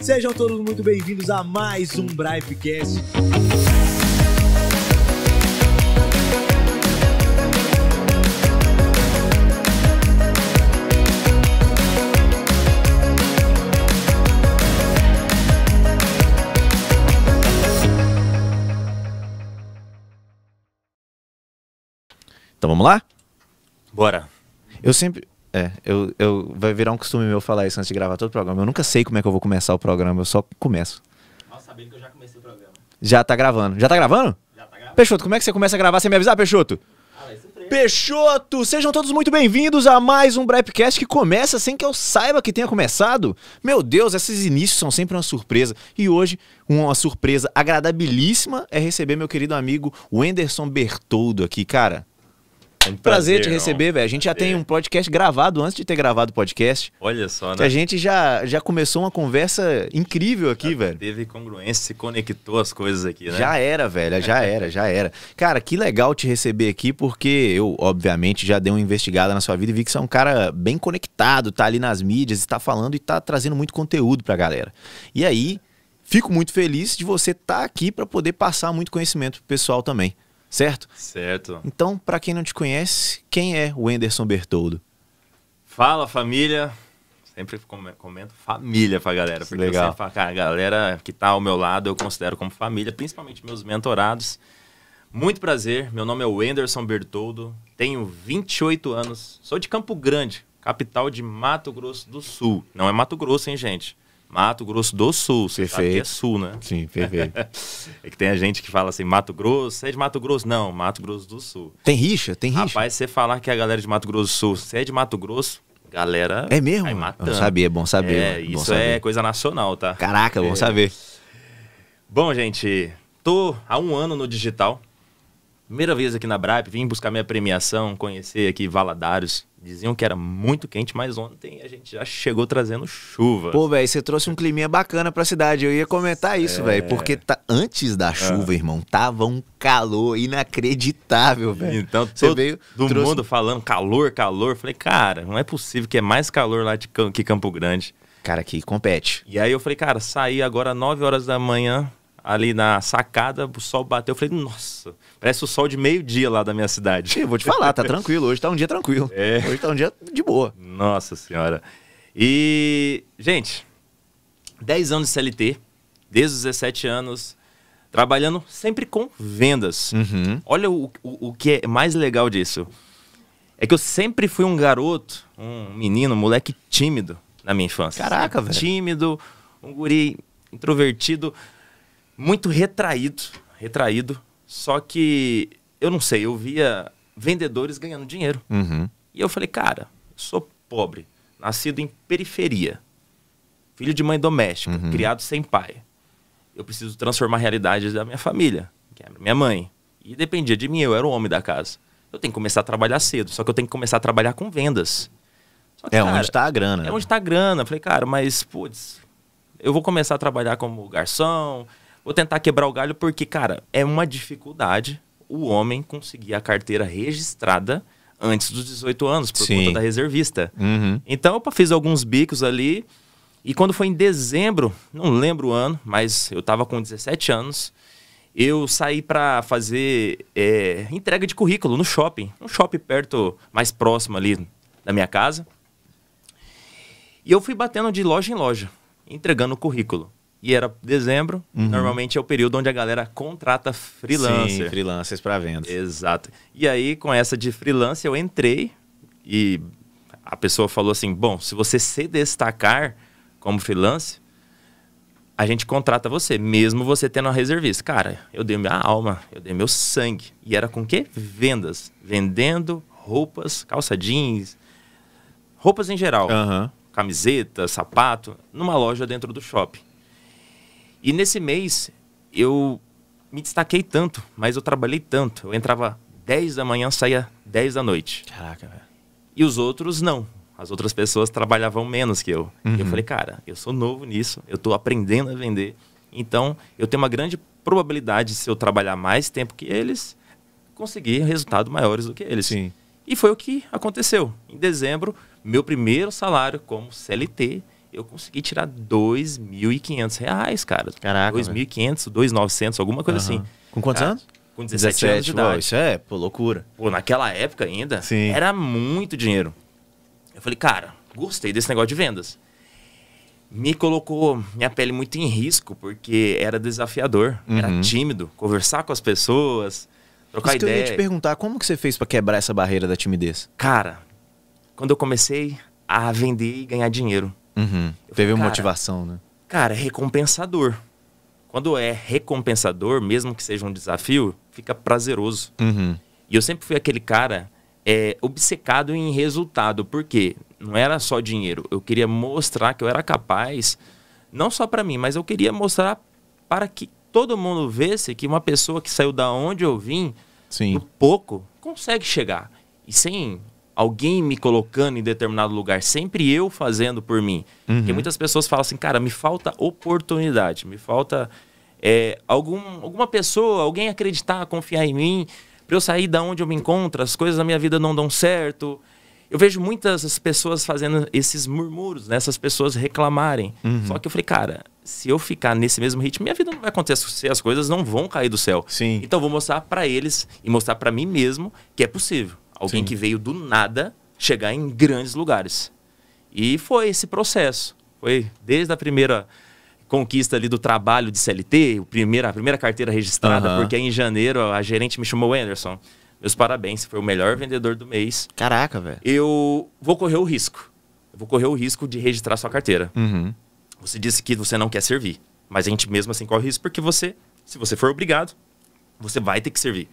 Sejam todos muito bem-vindos a mais um Bripecast. Então vamos lá? Bora. Eu sempre... vai virar um costume meu falar isso antes de gravar todo o programa. Eu nunca sei como é que eu vou começar o programa, eu só começo. Mal sabendo que eu já comecei o programa. Já tá gravando. Já tá gravando? Já tá gravando. Peixoto, como é que você começa a gravar sem me avisar, Peixoto? Peixoto! Sejam todos muito bem-vindos a mais um Bripecast que começa sem que eu saiba que tenha começado. Meu Deus, esses inícios são sempre uma surpresa. E hoje, uma surpresa agradabilíssima é receber meu querido amigo Wenderson Bertoldo aqui, cara. É um Prazer te receber, velho. A gente já tem um podcast gravado antes de ter gravado o podcast. Olha só, né? Que a gente já começou uma conversa incrível aqui, velho. Teve congruência, se conectou as coisas aqui, né? Já era, velho. Já era. Cara, que legal te receber aqui, porque eu, obviamente, já dei uma investigada na sua vida e vi que você é um cara bem conectado, tá ali nas mídias, está falando e tá trazendo muito conteúdo pra galera. E aí, fico muito feliz de você estar aqui pra poder passar muito conhecimento pro pessoal também. Certo? Certo. Então, pra quem não te conhece, quem é o Wenderson Bertoldo? Fala, família. Sempre comento família pra galera. Porque Legal. eu sempre falo, cara, a galera que tá ao meu lado eu considero como família, principalmente meus mentorados. Muito prazer, meu nome é Wenderson Bertoldo, tenho 28 anos, sou de Campo Grande, capital de Mato Grosso do Sul. Não é Mato Grosso, hein, gente? Mato Grosso do Sul, você sabe que é Sul, né? Sim, perfeito. É que tem a gente que fala assim, Mato Grosso, você é de Mato Grosso? Não, Mato Grosso do Sul. Tem rixa? Rapaz, você falar que a galera de Mato Grosso do Sul, você é de Mato Grosso, galera É mesmo? vai matando. Bom saber, bom saber. É, mano, bom isso saber. é coisa nacional, tá? Caraca, bom saber. Bom, gente, tô há um ano no digital. Primeira vez aqui na Brip, vim buscar minha premiação, conhecer aqui Valadares. Diziam que era muito quente, mas ontem a gente já chegou trazendo chuva. Pô, velho, você trouxe um climinha bacana pra cidade. Eu ia comentar isso, velho, porque antes da chuva, irmão, tava um calor inacreditável, velho. Então, você todo veio, mundo falando calor. Falei, cara, não é possível que é mais calor lá que Campo Grande. Cara, que compete. E aí eu falei, cara, saí agora às 9 horas da manhã, ali na sacada, o sol bateu. Eu falei, nossa, parece o sol de meio-dia lá da minha cidade. Eu vou te falar, tá tranquilo. Hoje tá um dia tranquilo. Hoje tá um dia de boa. Nossa senhora. E, gente, 10 anos de CLT, desde os 17 anos, trabalhando sempre com vendas. Uhum. Olha o que é mais legal disso. É que eu sempre fui um garoto, um menino, um moleque tímido na minha infância. Caraca, velho. Tímido, um guri introvertido, muito retraído. Só que, eu não sei, eu via vendedores ganhando dinheiro. Uhum. E eu falei, cara, eu sou pobre, nascido em periferia, filho de mãe doméstica, criado sem pai. Eu preciso transformar a realidade da minha família, que é a minha mãe. E dependia de mim, eu era o homem da casa. Eu tenho que começar a trabalhar cedo, só que eu tenho que começar a trabalhar com vendas. Só que, cara, onde tá a grana. É onde tá a grana. Eu falei, cara, mas, putz, eu vou começar a trabalhar como garçom, vou tentar quebrar o galho, porque, cara, é uma dificuldade o homem conseguir a carteira registrada antes dos 18 anos, por conta da reservista. Uhum. Então, eu fiz alguns bicos ali, e quando foi em dezembro, não lembro o ano, mas eu tava com 17 anos, eu saí para fazer entrega de currículo no shopping. Um shopping perto, mais próximo ali da minha casa. E eu fui batendo de loja em loja, entregando o currículo. E era dezembro, normalmente é o período onde a galera contrata freelancer. Sim, freelancers para vendas. Exato. E aí, com essa de freelancer, eu entrei e a pessoa falou assim, bom, se você se destacar como freelancer, a gente contrata você, mesmo você tendo a reservista. Cara, eu dei minha alma, eu dei meu sangue. E era com o quê? Vendas. Vendendo roupas, calça jeans, roupas em geral. Camiseta, sapato, numa loja dentro do shopping. E nesse mês, eu me destaquei tanto, mas eu trabalhei tanto. Eu entrava 10 da manhã, saía 10 da noite. Caraca, velho. E os outros não. As outras pessoas trabalhavam menos que eu. E eu falei, cara, eu sou novo nisso, eu tô aprendendo a vender. Então, eu tenho uma grande probabilidade, se eu trabalhar mais tempo que eles, conseguir resultados maiores do que eles. Sim. E foi o que aconteceu. Em dezembro, meu primeiro salário como CLT, eu consegui tirar R$ 2.500, cara. Caraca, 2.500, 2.900, alguma coisa assim. Com quantos anos? Com 17 anos de idade. Isso é, pô, loucura. Pô, naquela época ainda, Sim. era muito dinheiro. Eu falei, cara, gostei desse negócio de vendas. Me colocou minha pele muito em risco, porque era desafiador, era tímido, conversar com as pessoas, trocar Isso que eu ideia. ia te perguntar, como que você fez pra quebrar essa barreira da timidez? Cara, quando eu comecei a vender e ganhar dinheiro, Teve uma cara, motivação, né? cara, é recompensador. Quando é recompensador, mesmo que seja um desafio, fica prazeroso. E eu sempre fui aquele cara obcecado em resultado. Por quê? Não era só dinheiro. Eu queria mostrar que eu era capaz, não só para mim, mas eu queria mostrar para que todo mundo visse que uma pessoa que saiu da onde eu vim, Sim. no pouco, consegue chegar. E sem alguém me colocando em determinado lugar, sempre eu fazendo por mim. Porque muitas pessoas falam assim, cara, me falta oportunidade, me falta alguma pessoa, alguém acreditar, confiar em mim, para eu sair da onde eu me encontro, as coisas da minha vida não dão certo. Eu vejo muitas pessoas fazendo esses murmúrios, né? Essas pessoas reclamarem. Só que eu falei, cara, se eu ficar nesse mesmo ritmo, minha vida não vai acontecer, as coisas não vão cair do céu. Sim. Então eu vou mostrar para eles e mostrar para mim mesmo que é possível. Alguém que veio do nada chegar em grandes lugares. E foi esse processo. Foi desde a primeira conquista ali do trabalho de CLT, a primeira carteira registrada, porque em janeiro a gerente me chamou, Anderson, meus parabéns, você foi o melhor vendedor do mês. Caraca, velho. Eu vou correr o risco. Eu vou correr o risco de registrar sua carteira. Você disse que você não quer servir, mas a gente mesmo assim corre o risco porque você, se você for obrigado, você vai ter que servir.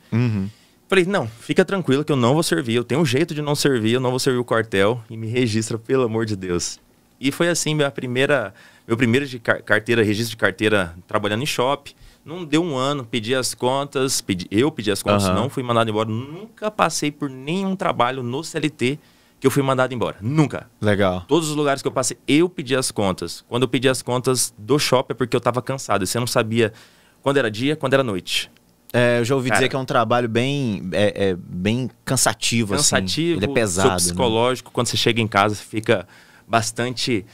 Falei, não, fica tranquilo que eu não vou servir, eu tenho um jeito de não servir, eu não vou servir o quartel e me registra, pelo amor de Deus. E foi assim, meu primeiro registro de carteira trabalhando em shopping. Não deu um ano, pedi as contas, eu pedi as contas, não fui mandado embora. Nunca passei por nenhum trabalho no CLT que eu fui mandado embora. Nunca. Legal. Todos os lugares que eu passei, eu pedi as contas. Quando eu pedi as contas do shopping é porque eu estava cansado. E você não sabia quando era dia, quando era noite. Eu já ouvi dizer que é um trabalho bem cansativo, assim. Ele é pesado. Seu psicológico, né? Quando você chega em casa, você fica bastante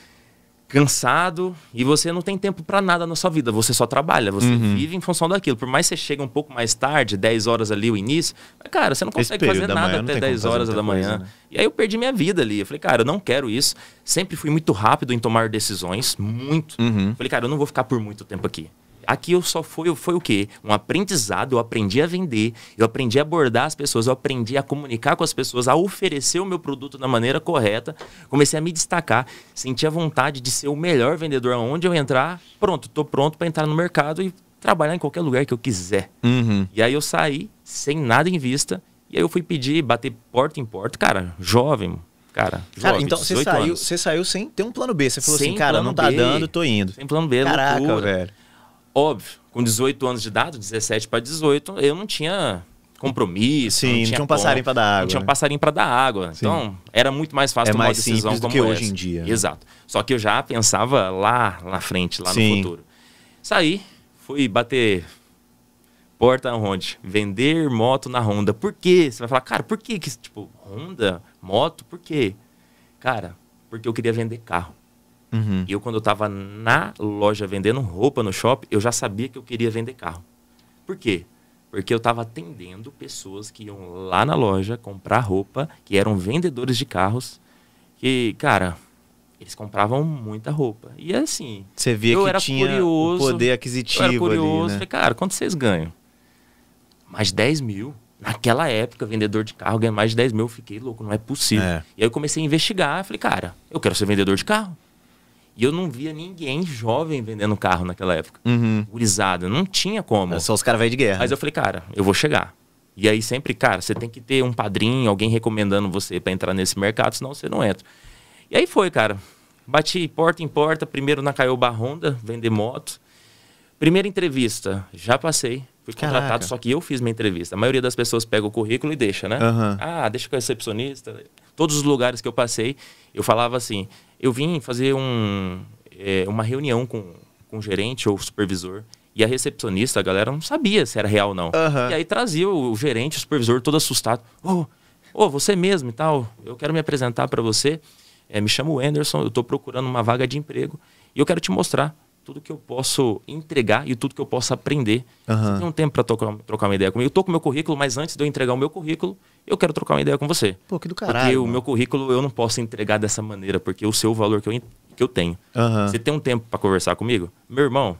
cansado e você não tem tempo para nada na sua vida. Você só trabalha, você vive em função daquilo. Por mais que você chegue um pouco mais tarde, 10 horas ali o início, mas, cara, você não consegue fazer nada até 10 horas da manhã. Né? E aí eu perdi minha vida ali. Eu falei, cara, eu não quero isso. Sempre fui muito rápido em tomar decisões, muito. Falei, cara, eu não vou ficar por muito tempo aqui. Aqui eu só foi o quê? Um aprendizado, eu aprendi a vender, eu aprendi a abordar as pessoas, eu aprendi a comunicar com as pessoas, a oferecer o meu produto da maneira correta, comecei a me destacar, senti a vontade de ser o melhor vendedor aonde eu entrar, pronto, tô pronto para entrar no mercado e trabalhar em qualquer lugar que eu quiser. E aí eu saí sem nada em vista, e aí eu fui bater porta em porta, cara, jovem, então você saiu sem ter um plano B, você falou sem assim, cara, não tá dando, tô indo. Sem plano B, caraca, loucura. Velho. Óbvio, com 18 anos de idade, 17 para 18, eu não tinha compromisso. Sim, não tinha um passarinho para dar água. Não tinha um passarinho para dar água. Sim. Então, era muito mais fácil tomar uma decisão como essa. É mais simples do que hoje em dia. Exato. Só que eu já pensava lá na frente, lá no futuro. Saí, fui bater porta onde? Vender moto na Honda. Por quê? Você vai falar, cara, por que tipo, Honda, moto, por quê? Cara, porque eu queria vender carro. E eu, quando eu estava na loja vendendo roupa no shopping, eu já sabia que eu queria vender carro. Por quê? Porque eu estava atendendo pessoas que iam lá na loja comprar roupa, que eram vendedores de carros, que, cara, eles compravam muita roupa. E assim, você via que tinha curioso, o poder aquisitivo. Eu era curioso, ali, né? Falei, cara, quanto vocês ganham? Mais 10 mil. Naquela época, vendedor de carro ganha mais de 10 mil. Eu fiquei louco, não é possível. E aí eu comecei a investigar, falei, cara, eu quero ser vendedor de carro. E eu não via ninguém jovem vendendo carro naquela época. Gurizada, não tinha como. É só os caras velhos de guerra. Mas eu falei, cara, eu vou chegar. E aí sempre, cara, você tem que ter um padrinho, alguém recomendando você para entrar nesse mercado, senão você não entra. E aí foi, cara. Bati porta em porta, primeiro na Caioba Honda, vender moto. Primeira entrevista, já passei. Fui contratado, só que eu fiz minha entrevista. A maioria das pessoas pega o currículo e deixa, né? Ah, deixa com a recepcionista. Todos os lugares que eu passei, eu falava assim, eu vim fazer uma reunião com o gerente ou o supervisor, e a recepcionista, a galera não sabia se era real ou não. E aí trazia o gerente, o supervisor, todo assustado. Ô, você mesmo e tal, eu quero me apresentar para você. me chamo Anderson, eu tô procurando uma vaga de emprego e eu quero te mostrar tudo que eu posso entregar e tudo que eu posso aprender. Você tem um tempo para trocar uma ideia comigo? Eu tô com o meu currículo, mas antes de eu entregar o meu currículo, eu quero trocar uma ideia com você. Pô, que do caralho. Porque mano. o meu currículo eu não posso entregar dessa maneira, porque eu sei o valor que eu tenho. Você tem um tempo para conversar comigo? Meu irmão,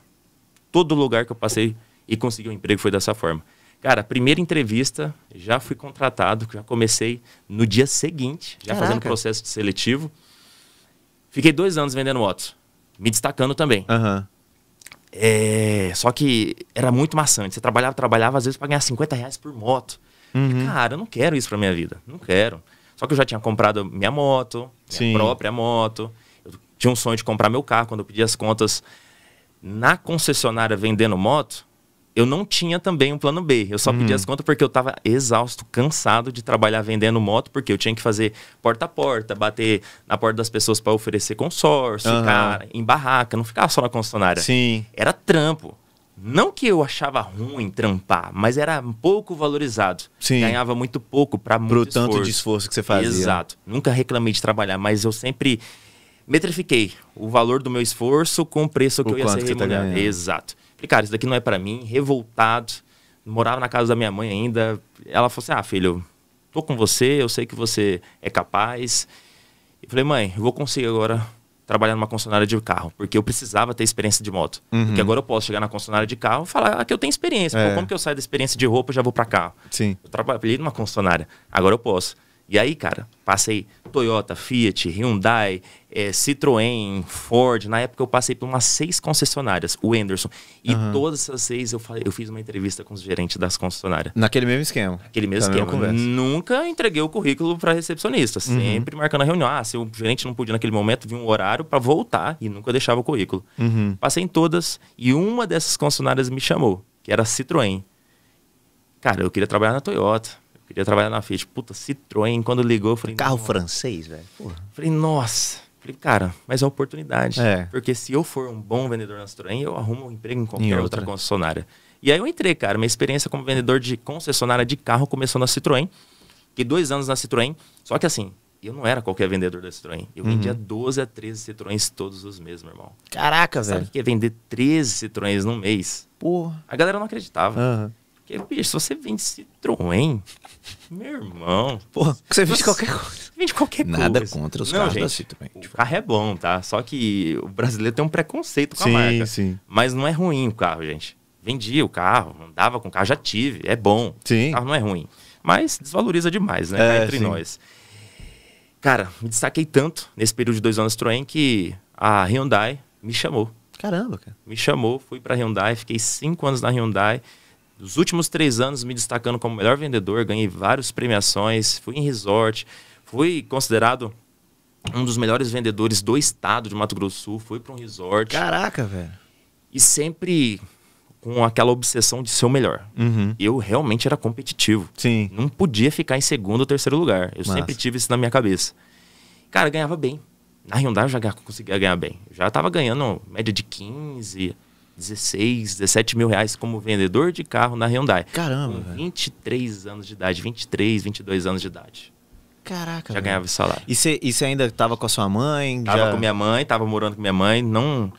todo lugar que eu passei e consegui um emprego foi dessa forma. Cara, a primeira entrevista, já fui contratado, já comecei no dia seguinte, já fazendo processo de seletivo. Fiquei 2 anos vendendo motos, me destacando também. Só que era muito maçante. Você trabalhava às vezes para ganhar R$50 por moto. E, cara, eu não quero isso pra minha vida, não quero. Só que eu já tinha comprado minha moto, minha própria moto. Eu tinha um sonho de comprar meu carro. Quando eu pedi as contas na concessionária vendendo moto, eu não tinha também um plano B. Eu só pedi as contas porque eu estava exausto, cansado de trabalhar vendendo moto, porque eu tinha que fazer porta a porta, bater na porta das pessoas para oferecer consórcio, ficar em barraca, não ficava só na concessionária. Era trampo. Não que eu achava ruim trampar, mas era pouco valorizado. Ganhava muito pouco para muito esforço. Pro tanto de esforço que você fazia. Exato. Nunca reclamei de trabalhar, mas eu sempre metrifiquei o valor do meu esforço com o preço que eu ia ser remunerado. Exato. Falei, cara, isso daqui não é pra mim, revoltado, morava na casa da minha mãe ainda. Ela falou assim, filho, tô com você, eu sei que você é capaz. Eu falei, mãe, eu vou conseguir agora trabalhar numa concessionária de carro, porque eu precisava ter experiência de moto. Porque agora eu posso chegar na concessionária de carro e falar que eu tenho experiência. Pô, como que eu saio da experiência de roupa e já vou pra carro? Eu trabalhei numa concessionária, agora eu posso. E aí, cara, passei Toyota, Fiat, Hyundai, Citroën, Ford. Na época eu passei por umas 6 concessionárias, o Anderson. E todas essas 6 eu fiz uma entrevista com os gerentes das concessionárias. Naquele mesmo esquema? Aquele mesmo esquema. Nunca entreguei o currículo para recepcionista. Sempre marcando a reunião. Se o gerente não podia naquele momento, vi um horário para voltar e nunca deixava o currículo. Passei em todas e uma dessas concessionárias me chamou, que era a Citroën. Cara, eu queria trabalhar na Toyota. Queria trabalhar na Fiat. Puta, Citroën, quando ligou, eu falei... Carro francês, velho. Falei, nossa. Falei, cara, mas é oportunidade. Porque se eu for um bom vendedor na Citroën, eu arrumo um emprego em qualquer outra concessionária. E aí eu entrei, cara. Minha experiência como vendedor de concessionária de carro começou na Citroën. Fiquei 2 anos na Citroën. Só que assim, eu não era qualquer vendedor da Citroën. Eu vendia 12 a 13 Citroëns todos os meses, meu irmão. Caraca, velho. Sabe o que é vender 13 Citroëns num mês? Porra. A galera não acreditava. Porque, bicho, se você vende Citroën, meu irmão... Porra, você vende qualquer coisa. Vende qualquer coisa. Nada contra os carros da Citroën. O carro é bom, tá? Só que o brasileiro tem um preconceito com a marca. Mas não é ruim o carro, gente. Vendia o carro, andava com o carro, já tive. É bom. O carro não é ruim. Mas desvaloriza demais, né? Cá entre nós. Cara, me destaquei tanto nesse período de 2 anos Citroën que a Hyundai me chamou. Caramba, cara. Me chamou, fui pra Hyundai, fiquei 5 anos na Hyundai. Nos últimos 3 anos me destacando como melhor vendedor, ganhei várias premiações, fui em resort, fui considerado um dos melhores vendedores do estado de Mato Grosso do Sul, fui para um resort. Caraca, velho. E sempre com aquela obsessão de ser o melhor. Eu realmente era competitivo. Não podia ficar em 2º ou 3º lugar. Eu sempre tive isso na minha cabeça. Cara, ganhava bem. Na Hyundai eu já conseguia ganhar bem. Eu já estava ganhando média de 15... 16, 17 mil reais como vendedor de carro na Hyundai. Caramba, com 23 anos de idade, 23, 22 anos de idade. Caraca, já ganhava esse salário. E você ainda tava com a sua mãe? Tava com minha mãe, tava morando com minha mãe, não...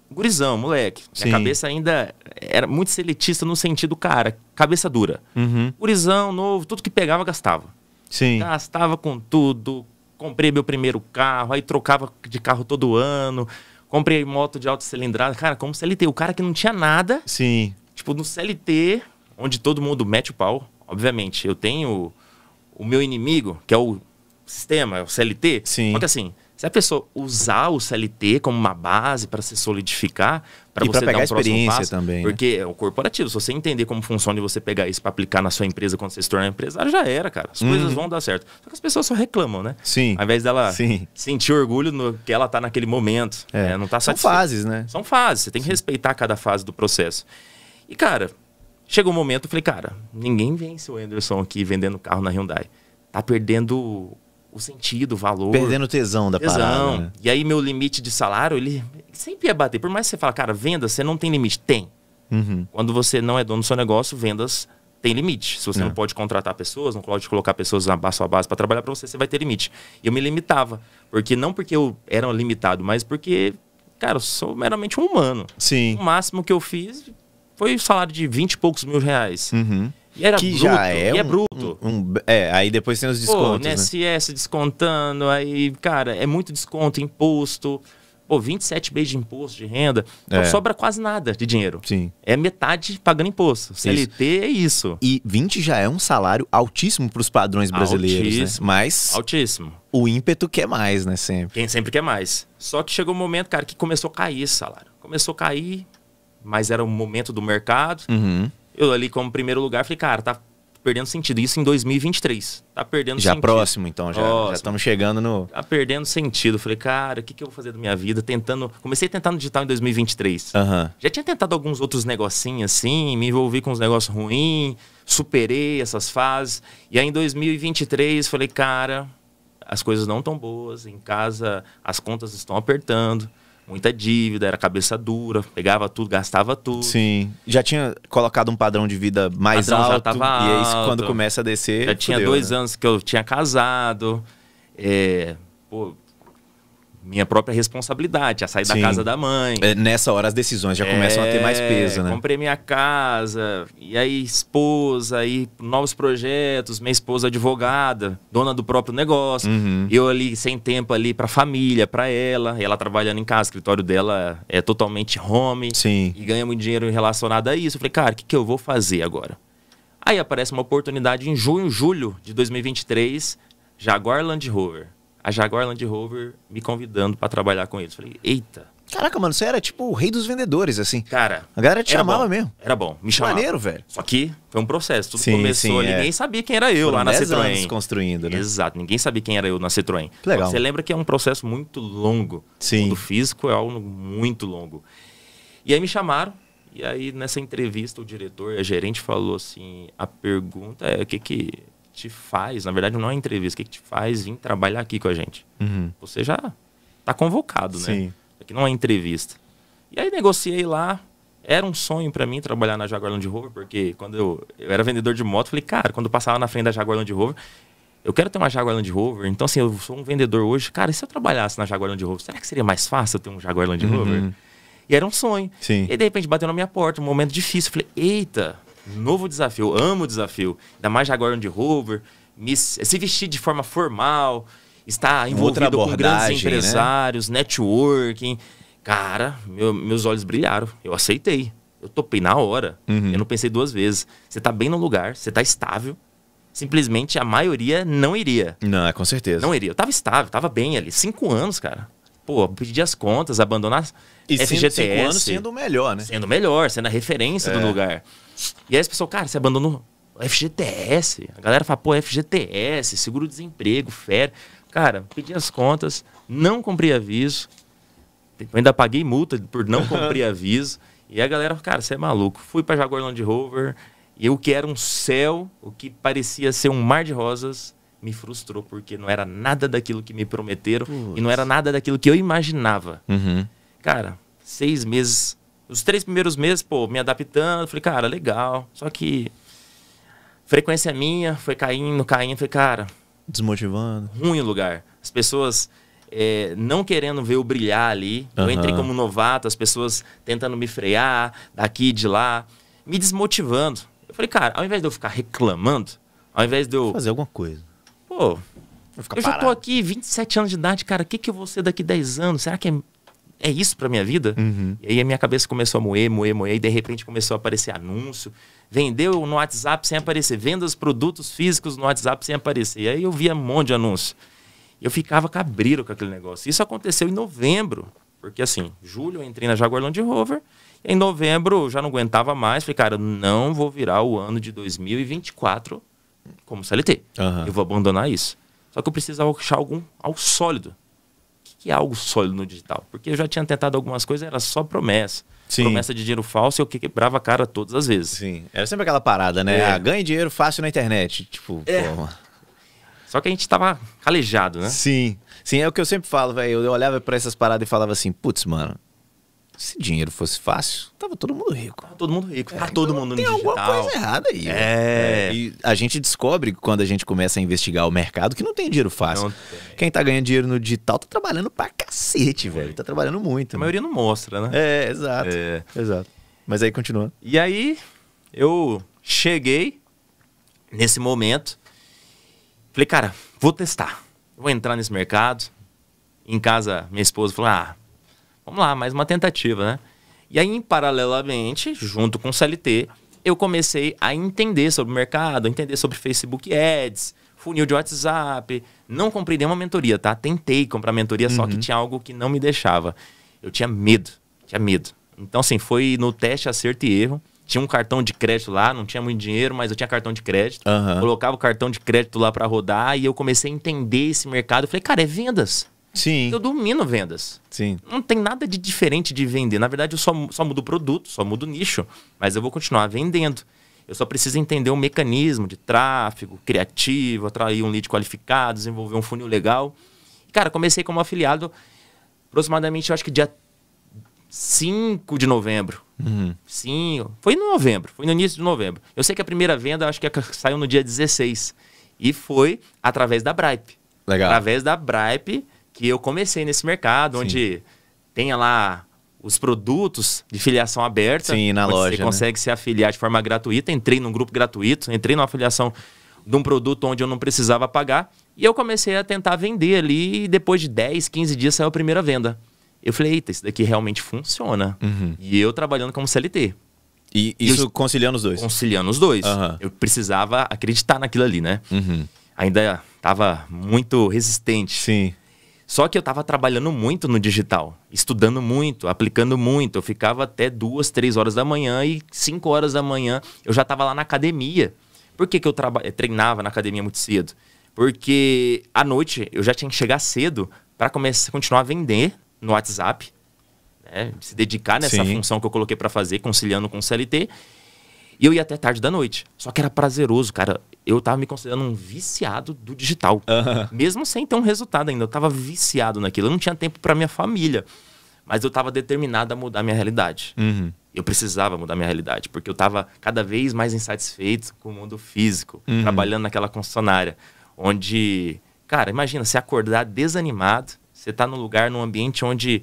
Gurizão, moleque. Minha cabeça ainda era muito seletista no sentido, cara, cabeça dura. Gurizão, novo, tudo que pegava, gastava. Gastava com tudo, comprei meu primeiro carro, aí trocava de carro todo ano... Comprei moto de alta cilindrada. Cara, como CLT. O cara que não tinha nada. Tipo, no CLT, onde todo mundo mete o pau. Obviamente, eu tenho o meu inimigo, que é o sistema, o CLT. Só que assim, se a pessoa usar o CLT como uma base para se solidificar, para você pegar dar um próximo passo, também, porque é o corporativo. Se você entender como funciona e você pegar isso para aplicar na sua empresa quando você se tornar empresário, já era, cara. As coisas vão dar certo. Só que as pessoas só reclamam, né? Ao invés dela sentir orgulho no que ela tá naquele momento. Não tá São fases, né? São fases. Você tem que respeitar cada fase do processo. E, cara, chegou um momento, eu falei, cara, ninguém vence o Anderson aqui vendendo carro na Hyundai. Tá perdendo o sentido, o valor. Perdendo o tesão da parada, né? E aí meu limite de salário, ele sempre ia bater. Por mais que você fale, cara, vendas, você não tem limite. Tem. Quando você não é dono do seu negócio, vendas tem limite. Se você não pode contratar pessoas, não pode colocar pessoas na sua base para trabalhar para você, você vai ter limite. E eu me limitava. Não porque eu era limitado, mas porque, cara, eu sou meramente um humano. Sim. O máximo que eu fiz foi o salário de 20 e poucos mil reais. Uhum. E era que bruto, já é, e é bruto. Aí depois tem os descontos, né? INSS descontando, aí, cara, é muito desconto, imposto. 27 meses de imposto de renda, não sobra quase nada de dinheiro. Sim. É metade pagando imposto. CLT é isso. E 20 já é um salário altíssimo para os padrões brasileiros, altíssimo, né? Mas altíssimo. O ímpeto quer mais, né? Sempre. Quem sempre quer mais. Só que chegou um momento, cara, que começou a cair esse salário. Começou a cair, mas era o momento do mercado. Uhum. Eu ali como primeiro lugar, falei, cara, tá perdendo sentido. Isso em 2023. Tá perdendo já sentido. Próximo, então. Já estamos chegando no... Tá perdendo sentido. Falei, cara, o que eu vou fazer da minha vida? Comecei a tentar no digital em 2023. Uhum. Já tinha tentado alguns outros negocinhos assim, me envolvi com uns negócios ruins, superei essas fases. E aí em 2023, falei, cara, as coisas não estão boas. Em casa, as contas estão apertando. Muita dívida, era cabeça dura, pegava tudo, gastava tudo. Sim. Já tinha colocado um padrão de vida mais alto. Já tava alto. E aí, quando começa a descer... Já tinha 2 anos que eu tinha casado. Minha própria responsabilidade, a sair da casa da mãe. Nessa hora as decisões já começam a ter mais peso, né? Comprei minha casa, e aí esposa, aí novos projetos, minha esposa advogada, dona do próprio negócio. Uhum. Eu ali sem tempo ali pra família, pra ela trabalhando em casa, o escritório dela é totalmente home. Sim. E ganha muito dinheiro relacionado a isso. Eu falei, cara, o que eu vou fazer agora? Aí aparece uma oportunidade em julho de 2023, Jaguar Land Rover. A Jaguar Land Rover me convidando pra trabalhar com eles. Falei, eita. Caraca, mano, você era tipo o rei dos vendedores, assim. Cara, a galera te chamava bom, mesmo. Era bom, me chamava. Maneiro, velho. Só que foi um processo. Tudo começou, ninguém sabia quem era eu. Foram lá na 10 Citroën. anos construindo, né? Exato, ninguém sabia quem era eu na Citroën. Legal. Você lembra que é um processo muito longo. Sim. O físico é algo muito longo. E aí me chamaram. E aí nessa entrevista o diretor, a gerente falou assim, a pergunta é o que te faz, na verdade não é entrevista, o que te faz vir trabalhar aqui com a gente? Uhum. Você já tá convocado, né? Sim. Aqui não é entrevista. E aí negociei lá, era um sonho pra mim trabalhar na Jaguar Land Rover, porque quando eu era vendedor de moto, falei, cara, quando eu passava na frente da Jaguar Land Rover, eu quero ter uma Jaguar Land Rover, então assim, eu sou um vendedor hoje, cara, e se eu trabalhasse na Jaguar Land Rover, será que seria mais fácil eu ter um Jaguar Land Rover? E era um sonho. Sim. E aí, de repente bateu na minha porta, um momento difícil, eu falei, eita, novo desafio, eu amo o desafio, ainda mais Jaguar Land Rover, se vestir de forma formal, estar envolvido com grandes empresários, né? Networking. Cara, meus olhos brilharam. Eu aceitei. Eu topei na hora. Eu não pensei 2 vezes. Você tá bem no lugar, você tá estável. Simplesmente a maioria não iria. Não, com certeza. Não iria. Eu tava estável, tava bem ali. 5 anos, cara. Pô, pedir as contas, abandonar FGTS. 5 anos sendo o melhor, né? Sendo melhor, sendo a referência do lugar. E aí as pessoas, cara, você abandonou FGTS. A galera fala, pô, FGTS, seguro-desemprego, férias. Cara, pedi as contas, não cumpri aviso. Eu ainda paguei multa por não cumprir aviso. E a galera, cara, você é maluco. Fui pra Jaguar Land Rover e eu que era um céu, o que parecia ser um mar de rosas, me frustrou, porque não era nada daquilo que me prometeram e não era nada daquilo que eu imaginava. Cara, 6 meses, os 3 primeiros meses, pô, me adaptando, falei, cara, legal. Só que frequência minha foi caindo, falei, cara... Desmotivando. Ruim o lugar. As pessoas não querendo ver eu brilhar ali. Eu entrei como novato, as pessoas tentando me frear daqui e de lá, me desmotivando. Eu falei, cara, ao invés de eu ficar reclamando, ao invés de eu... fazer alguma coisa. Pô, eu já tô aqui 27 anos de idade, cara, o que eu vou ser daqui 10 anos? Será que é isso pra minha vida? E aí a minha cabeça começou a moer, e de repente começou a aparecer anúncio. Vendeu no WhatsApp sem aparecer. Venda os produtos físicos no WhatsApp sem aparecer. E aí eu via um monte de anúncio. Eu ficava cabreiro com aquele negócio. Isso aconteceu em novembro. Porque assim, julho eu entrei na Jaguar Land Rover. E em novembro eu já não aguentava mais. Falei, cara, eu não vou virar o ano de 2024 como CLT. Eu vou abandonar isso. Só que eu precisava achar algo sólido. O que é algo sólido no digital? Porque eu já tinha tentado algumas coisas, era só promessa. Sim. Promessa de dinheiro falso e eu quebrava a cara todas as vezes. Sim, era sempre aquela parada, né? Ganhe dinheiro fácil na internet. Tipo, porra. Só que a gente tava calejado, né? Sim, sim, é o que eu sempre falo, velho. Eu olhava pra essas paradas e falava assim, putz, mano, Se dinheiro fosse fácil, tava todo mundo rico. Todo mundo rico. Tá todo mundo no Tem digital. alguma coisa errada aí. E a gente descobre, quando a gente começa a investigar o mercado, que não tem dinheiro fácil. Não tem. Quem tá ganhando dinheiro no digital tá trabalhando pra cacete, velho. Tá trabalhando muito. A maioria não mostra, né? Exato. Exato. Mas aí continua. E aí, eu cheguei nesse momento, falei, cara, vou testar. Vou entrar nesse mercado. Em casa, minha esposa falou, vamos lá, mais uma tentativa, né? E aí, paralelamente, junto com o CLT, eu comecei a entender sobre o mercado, a entender sobre Facebook Ads, funil de WhatsApp. Não comprei nenhuma mentoria, tá? Tentei comprar mentoria, só que tinha algo que não me deixava. Eu tinha medo. Então, assim, foi no teste, acerto e erro. Tinha um cartão de crédito lá, não tinha muito dinheiro, mas eu tinha cartão de crédito. Colocava o cartão de crédito lá para rodar e eu comecei a entender esse mercado. Eu falei, cara, é vendas. Sim. Eu domino vendas. Sim. Não tem nada de diferente de vender. Na verdade, eu só mudo o produto, só mudo o nicho. Mas eu vou continuar vendendo. Eu só preciso entender o mecanismo de tráfego, criativo, atrair um lead qualificado, desenvolver um funil legal. E, cara, comecei como afiliado aproximadamente, eu acho que dia 5 de novembro. Sim, foi no novembro, foi no início de novembro. Eu sei que a primeira venda, acho que saiu no dia 16. E foi através da Bripe. Legal. Através da Bripe que eu comecei nesse mercado, onde tenha lá os produtos de filiação aberta. Sim, na loja, você consegue se afiliar de forma gratuita. Entrei num grupo gratuito, entrei numa afiliação de um produto onde eu não precisava pagar. E eu comecei a tentar vender ali e depois de 10, 15 dias saiu a primeira venda. Eu falei, eita, isso daqui realmente funciona. E eu trabalhando como CLT. E isso conciliando os dois? Conciliando os dois. Eu precisava acreditar naquilo ali, né? Ainda estava muito resistente. Sim. Só que eu estava trabalhando muito no digital, estudando muito, aplicando muito. Eu ficava até 2, 3 horas da manhã e 5 horas da manhã eu já estava lá na academia. Por que eu treinava na academia muito cedo? Porque à noite eu já tinha que chegar cedo para continuar a vender no WhatsApp, né? Se dedicar nessa função que eu coloquei para fazer, conciliando com o CLT. E eu ia até tarde da noite. Só que era prazeroso, cara. Eu tava me considerando um viciado do digital. Mesmo sem ter um resultado ainda. Eu tava viciado naquilo. Eu não tinha tempo para minha família. Mas eu tava determinado a mudar minha realidade. Eu precisava mudar minha realidade. Porque eu tava cada vez mais insatisfeito com o mundo físico. Trabalhando naquela concessionária. Onde, cara, imagina, você acordar desanimado. Você tá num lugar, num ambiente onde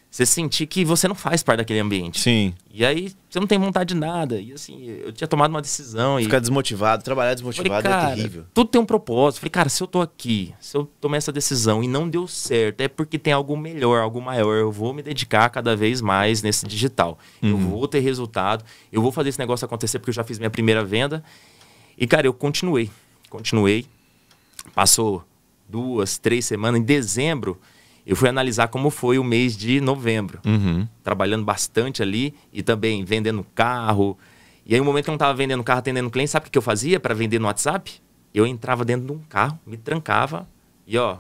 você sentir que você não faz parte daquele ambiente. Sim. E aí você não tem vontade de nada. E assim, eu tinha tomado uma decisão. Ficar desmotivado, trabalhar desmotivado, falei, cara, é terrível. Tudo tem um propósito. Falei, cara, se eu tô aqui, se eu tomei essa decisão e não deu certo, é porque tem algo melhor, algo maior. Eu vou me dedicar cada vez mais nesse digital. Eu vou ter resultado, eu vou fazer esse negócio acontecer porque eu já fiz minha primeira venda. E, cara, eu continuei. Passou 2, 3 semanas. Em dezembro, eu fui analisar como foi o mês de novembro. Trabalhando bastante ali e também vendendo carro. E aí, no momento que eu não estava vendendo carro, atendendo cliente, sabe o que eu fazia para vender no WhatsApp? Eu entrava dentro de um carro, me trancava e, ó...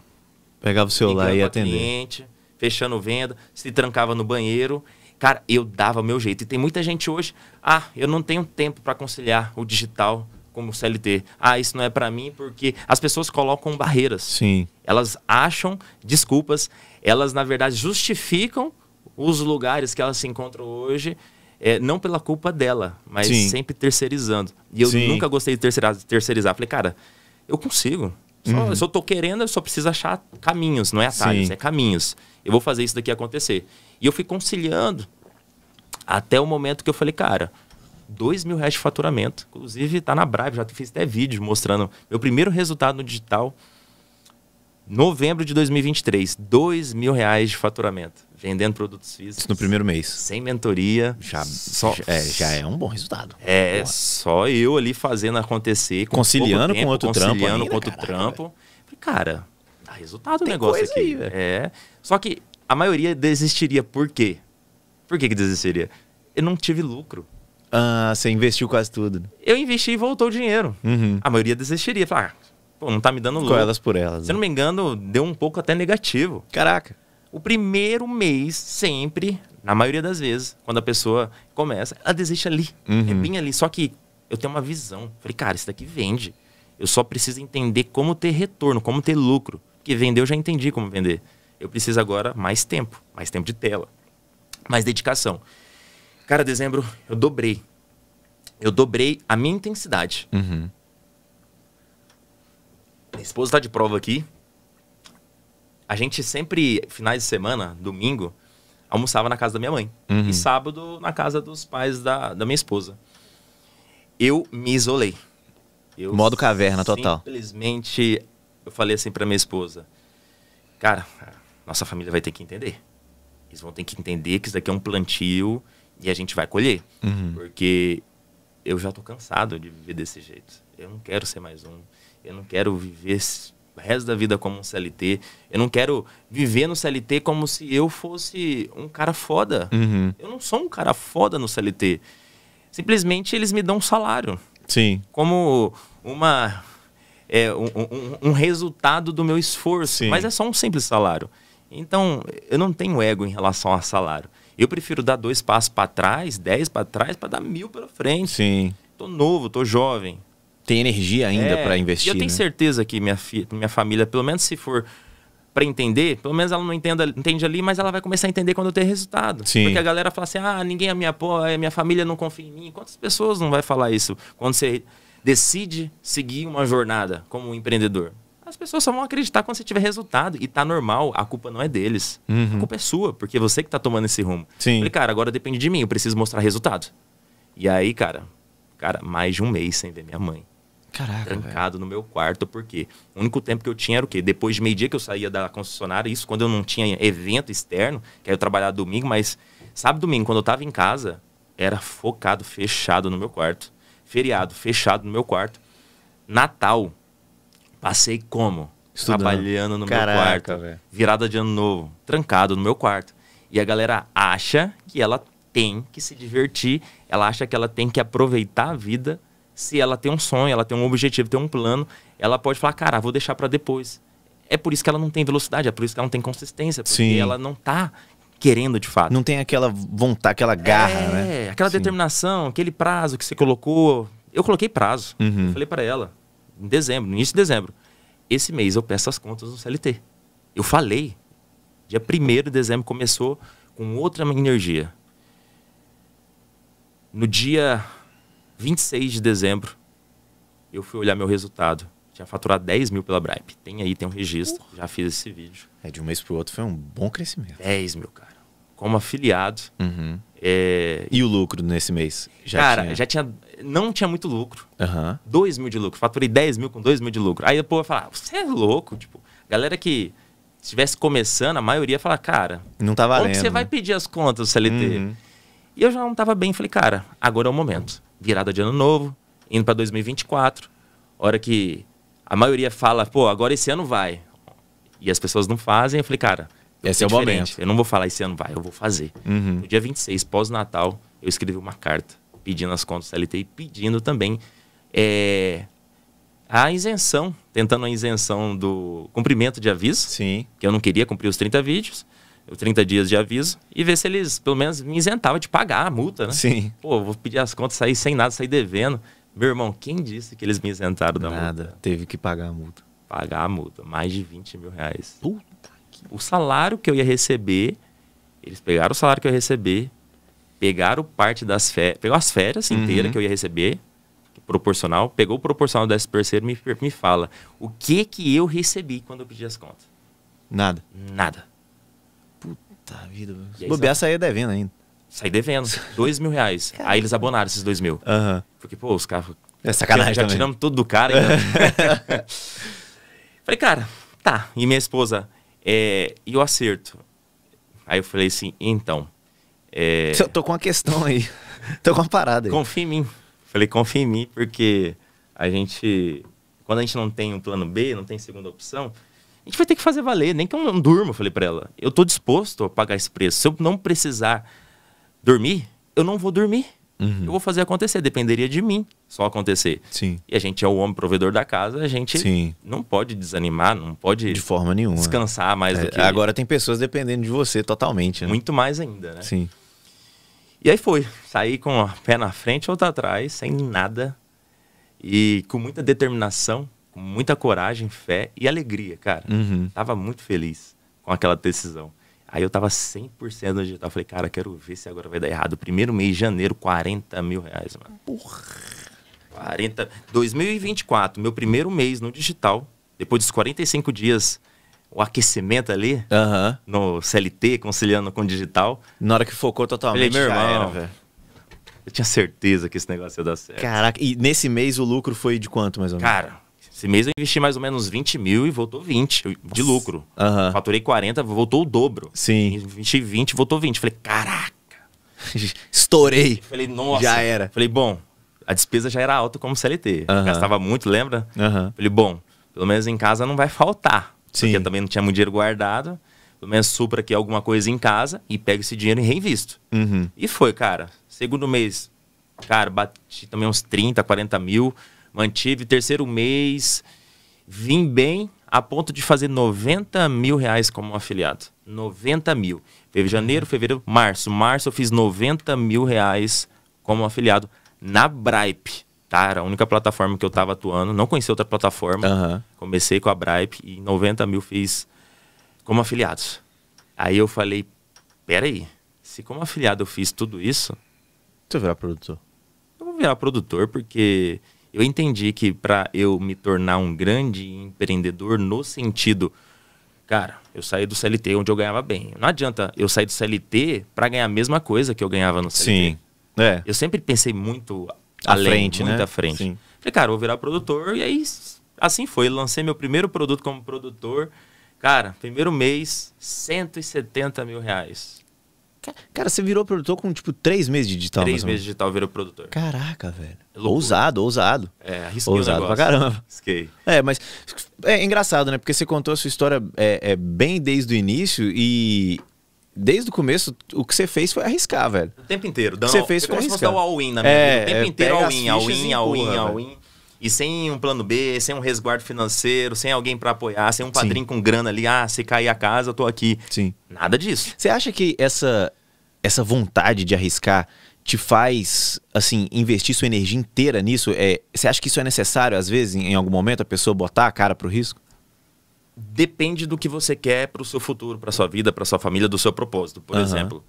Pegava o celular e ia atender. Cliente, fechando venda, se trancava no banheiro. Cara, eu dava meu jeito. E tem muita gente hoje... eu não tenho tempo para conciliar o digital como CLT. Isso não é para mim porque as pessoas colocam barreiras. Sim. Elas acham desculpas, elas na verdade justificam os lugares que elas se encontram hoje, não pela culpa dela, mas sempre terceirizando. E eu nunca gostei de terceirizar. Falei, cara, eu consigo. Se eu tô querendo, eu só preciso achar caminhos, não é atalhos, é caminhos. Eu vou fazer isso daqui acontecer. E eu fui conciliando até o momento que eu falei, cara... R$2.000 de faturamento. Inclusive, tá na Bripe, já fiz até vídeo mostrando meu primeiro resultado no digital. Novembro de 2023, R$2.000 de faturamento. Vendendo produtos físicos. Isso no primeiro mês. Sem mentoria. Já é um bom resultado. Só eu ali fazendo acontecer. Conciliando tempo, com outro trampo ainda, com outro trampo. Falei, cara, dá resultado o Tem negócio coisa aqui. aí, Só que a maioria desistiria. Por quê? Por que desistiria? Eu não tive lucro. Você investiu quase tudo. Eu investi e voltou o dinheiro. A maioria desistiria. Fala, não tá me dando lucro. Com elas por elas. Se eu não me engano, deu um pouco até negativo. Caraca. O primeiro mês, sempre, na maioria das vezes, quando a pessoa começa, ela desiste ali. É bem ali. Só que eu tenho uma visão. Falei, cara, isso daqui vende. Eu só preciso entender como ter retorno, como ter lucro. Porque vender eu já entendi como vender. Eu preciso agora mais tempo de tela. mais dedicação. Cara, dezembro eu dobrei. Eu dobrei a minha intensidade. Uhum. Minha esposa tá de prova aqui. A gente sempre, finais de semana, domingo, almoçava na casa da minha mãe. Uhum. E sábado na casa dos pais da minha esposa. Eu me isolei. Modo caverna total. Simplesmente, eu falei assim pra minha esposa. Cara, nossa família vai ter que entender. Eles vão ter que entender que isso daqui é um plantio e a gente vai colher. Uhum. Porque eu já tô cansado de viver desse jeito. Eu não quero ser mais um. Eu não quero viver o resto da vida como um CLT. Eu não quero viver no CLT como se eu fosse um cara foda. Uhum. Eu não sou um cara foda no CLT. Simplesmente eles me dão um salário. Sim. Como um resultado do meu esforço. Sim. Mas é só um simples salário. Então, eu não tenho ego em relação a salário. Eu prefiro dar 2 passos para trás, 10 para trás, para dar 1000 para frente. Sim. Tô novo, tô jovem. Tem energia ainda pra investir, E eu tenho certeza que minha família, pelo menos se for para entender, pelo menos ela não entende ali, mas ela vai começar a entender quando eu ter resultado. Sim. Porque a galera fala assim, ninguém me apoia, minha família não confia em mim. Quantas pessoas não vai falar isso quando você decide seguir uma jornada como um empreendedor? As pessoas só vão acreditar quando você tiver resultado. E tá normal, a culpa não é deles. Uhum. A culpa é sua, porque você que tá tomando esse rumo. Sim. Falei, cara, agora depende de mim, eu preciso mostrar resultado. E aí, cara, mais de um mês sem ver minha mãe. Caraca, Trancado no meu quarto, porque o único tempo que eu tinha era o quê? Depois de meio-dia que eu saía da concessionária, isso quando eu não tinha evento externo, que aí eu trabalhava domingo, mas sábado e domingo, quando eu tava em casa, era focado, fechado no meu quarto. Feriado, fechado no meu quarto. Natal, passei como? Estudando. Trabalhando no Caraca, meu quarto. velho. Virada de ano novo, trancado no meu quarto. E a galera acha que ela tem que se divertir, ela acha que ela tem que aproveitar a vida. Se ela tem um sonho, ela tem um objetivo, tem um plano, ela pode falar, cara, vou deixar pra depois. É por isso que ela não tem velocidade, é por isso que ela não tem consistência, porque Sim. ela não tá querendo de fato. Não tem aquela vontade, aquela garra, né? Aquela Sim. determinação, aquele prazo que você colocou. Eu coloquei prazo. Uhum. Eu falei pra ela, em dezembro, no início de dezembro, esse mês eu peço as contas no CLT. Eu falei, dia 1º de dezembro começou com outra energia. No dia 26 de dezembro, eu fui olhar meu resultado. Tinha faturado 10 mil pela Bripe. Tem um registro, já fiz esse vídeo. De um mês pro outro foi um bom crescimento. 10 mil, cara. Como afiliado. Uhum. E o lucro nesse mês? Não tinha muito lucro. Uhum. 2 mil de lucro. Faturei 10 mil com 2 mil de lucro. Aí o povo vai falar, você é louco? Tipo, galera que estivesse começando, a maioria ia falar, cara, não tá valendo, como que você vai pedir as contas do CLT? Uhum. E eu já não tava bem. Falei, cara, agora é o momento. Virada de ano novo, indo pra 2024. Hora que a maioria fala, pô, agora esse ano vai. E as pessoas não fazem. Eu falei, cara, esse é o momento. Eu não vou falar esse ano vai, eu vou fazer. Uhum. No dia 26, pós-Natal, eu escrevi uma carta pedindo as contas do CLT e pedindo também a isenção, tentando a isenção do cumprimento de aviso. Sim. Que eu não queria cumprir os 30 vídeos, os 30 dias de aviso, e ver se eles, pelo menos, me isentavam de pagar a multa, né? Sim. Pô, vou pedir as contas, sair sem nada, sair devendo. Meu irmão, quem disse que eles me isentaram da multa? Nada, teve que pagar a multa. Pagar a multa, mais de 20 mil reais. Puta que... O salário que eu ia receber, eles pegaram o salário que eu ia receber, pegaram parte das férias, pegou as férias inteiras que eu ia receber, proporcional, pegou o proporcional do 13º e me fala, o que eu recebi quando eu pedi as contas? Nada. Nada. Puta vida. E aí, Bobear saía devendo ainda. Saí devendo, 2 mil reais. Aí eles abonaram esses 2 mil. Aham. Porque, pô, os caras... É sacanagem já também. tiramos tudo do cara. Então. Falei, cara, tá. E minha esposa, e o acerto? Aí eu falei assim, então... Eu tô com uma questão aí. Tô com uma parada aí. Confia em mim. Falei, confia em mim, porque quando a gente não tem um plano B, não tem segunda opção, a gente vai ter que fazer valer. Nem que eu não durma, eu falei pra ela. Eu tô disposto a pagar esse preço. Se eu não precisar dormir, eu não vou dormir. Eu vou fazer acontecer. Dependeria de mim só acontecer. Sim. E a gente é o homem provedor da casa, a gente Sim. não pode desanimar, não pode De forma nenhuma. descansar mais do que... Agora tem pessoas dependendo de você totalmente, né? Muito mais ainda, né? Sim. E aí foi. Saí com a pé na frente, outra atrás, sem nada. E com muita determinação, com muita coragem, fé e alegria, cara. Uhum. Tava muito feliz com aquela decisão. Aí eu tava 100% no digital. Falei, cara, quero ver se agora vai dar errado. Primeiro mês de janeiro, 40 mil reais, mano. Porra. 2024, meu primeiro mês no digital. Depois dos 45 dias, o aquecimento ali, no CLT, conciliando com o digital. Na hora que focou totalmente, falei, meu irmão, já era, velho. Eu tinha certeza que esse negócio ia dar certo. Caraca, e nesse mês o lucro foi de quanto, mais ou menos? Cara, esse mês eu investi mais ou menos 20 mil e voltou 20 de lucro. Faturei 40, voltou o dobro. Sim. Investi 20, voltou 20. Falei, caraca. Estourei. Falei, nossa. Já era. Falei, bom, a despesa já era alta como CLT. Gastava muito, lembra? Falei, bom, pelo menos em casa não vai faltar. Sim. Porque eu também não tinha muito dinheiro guardado. Pelo menos supra aqui alguma coisa em casa e pego esse dinheiro e reinvisto. E foi, cara. Segundo mês, cara, bati também uns 30, 40 mil. Mantive. Terceiro mês, vim bem a ponto de fazer 90 mil reais como afiliado. 90 mil. Janeiro, fevereiro, março. Março eu fiz 90 mil reais como afiliado na Bripe. Tá? Era a única plataforma que eu tava atuando. Não conhecia outra plataforma. Comecei com a Bripe e 90 mil fiz como afiliado. Aí eu falei, peraí, se como afiliado eu fiz tudo isso... Você vai virar produtor? Eu vou virar produtor porque eu entendi que para eu me tornar um grande empreendedor no sentido... Cara, eu saí do CLT onde eu ganhava bem. Não adianta eu sair do CLT para ganhar a mesma coisa que eu ganhava no CLT. Sim. Eu sempre pensei muito além, frente, muito né? à frente. Sim. Falei, cara, eu vou virar produtor. E aí, assim foi. Lancei meu primeiro produto como produtor. Cara, primeiro mês, 170 mil reais. Cara, você virou produtor com, tipo, 3 meses de digital. 3 meses de digital virou produtor. Caraca, velho. É ousado. Arrisquei o Ousado negócio. pra caramba. Arrisquei. Mas é engraçado, né? Porque você contou a sua história bem desde o início e... Desde o começo, o que você fez foi arriscar, velho. O tempo inteiro. O que você fez foi como se fosse dar arriscar. o all-in na minha vida. O tempo inteiro pega all-in, as fichas e all-in. E sem um plano B, sem um resguardo financeiro, sem alguém pra apoiar, sem um padrinho com grana ali. Ah, se cair a casa, eu tô aqui. Sim. Nada disso. Você acha que essa vontade de arriscar te faz, assim, investir sua energia inteira nisso? Você acha que isso é necessário, às vezes, em algum momento, a pessoa botar a cara pro risco? Depende do que você quer pro seu futuro, pra sua vida, pra sua família, do seu propósito. Por exemplo,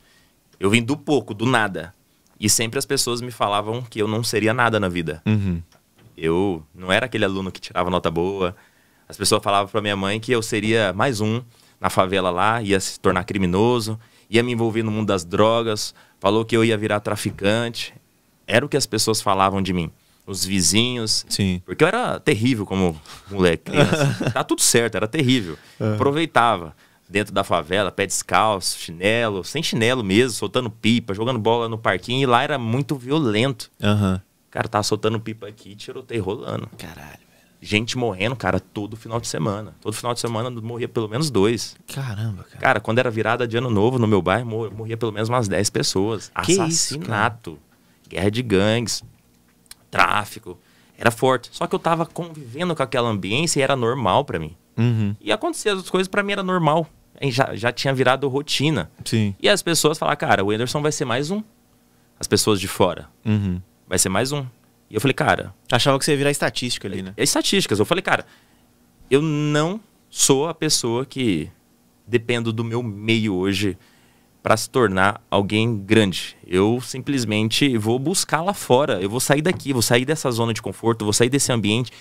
eu vim do pouco, do nada. E sempre as pessoas me falavam que eu não seria nada na vida. Eu não era aquele aluno que tirava nota boa. As pessoas falavam pra minha mãe que eu seria mais um na favela lá, ia se tornar criminoso, ia me envolver no mundo das drogas, falou que eu ia virar traficante. Era o que as pessoas falavam de mim. Os vizinhos. Sim. Porque eu era terrível como moleque, criança. Tá tudo certo, era terrível. Aproveitava. Dentro da favela, pé descalço, chinelo, sem chinelo mesmo, soltando pipa, jogando bola no parquinho. E lá era muito violento. Cara, tava soltando pipa aqui, tiroteio rolando. Caralho, velho. Gente morrendo, cara, todo final de semana. Todo final de semana morria pelo menos 2. Caramba, cara. Cara, quando era virada de ano novo no meu bairro, morria pelo menos umas 10 pessoas. Que Assassinato. isso, guerra de gangues. Tráfico. Era forte. Só que eu tava convivendo com aquela ambiência e era normal pra mim. E acontecia as coisas pra mim era normal. Já tinha virado rotina. Sim. E as pessoas falaram, cara, o Whindersson vai ser mais um. As pessoas de fora. Vai ser mais um. E eu falei, cara... Achava que você ia virar estatística ali, né? Estatísticas. Eu falei, cara, eu não sou a pessoa que dependo do meu meio hoje para se tornar alguém grande. Eu simplesmente vou buscar lá fora. Eu vou sair daqui, vou sair dessa zona de conforto, vou sair desse ambiente.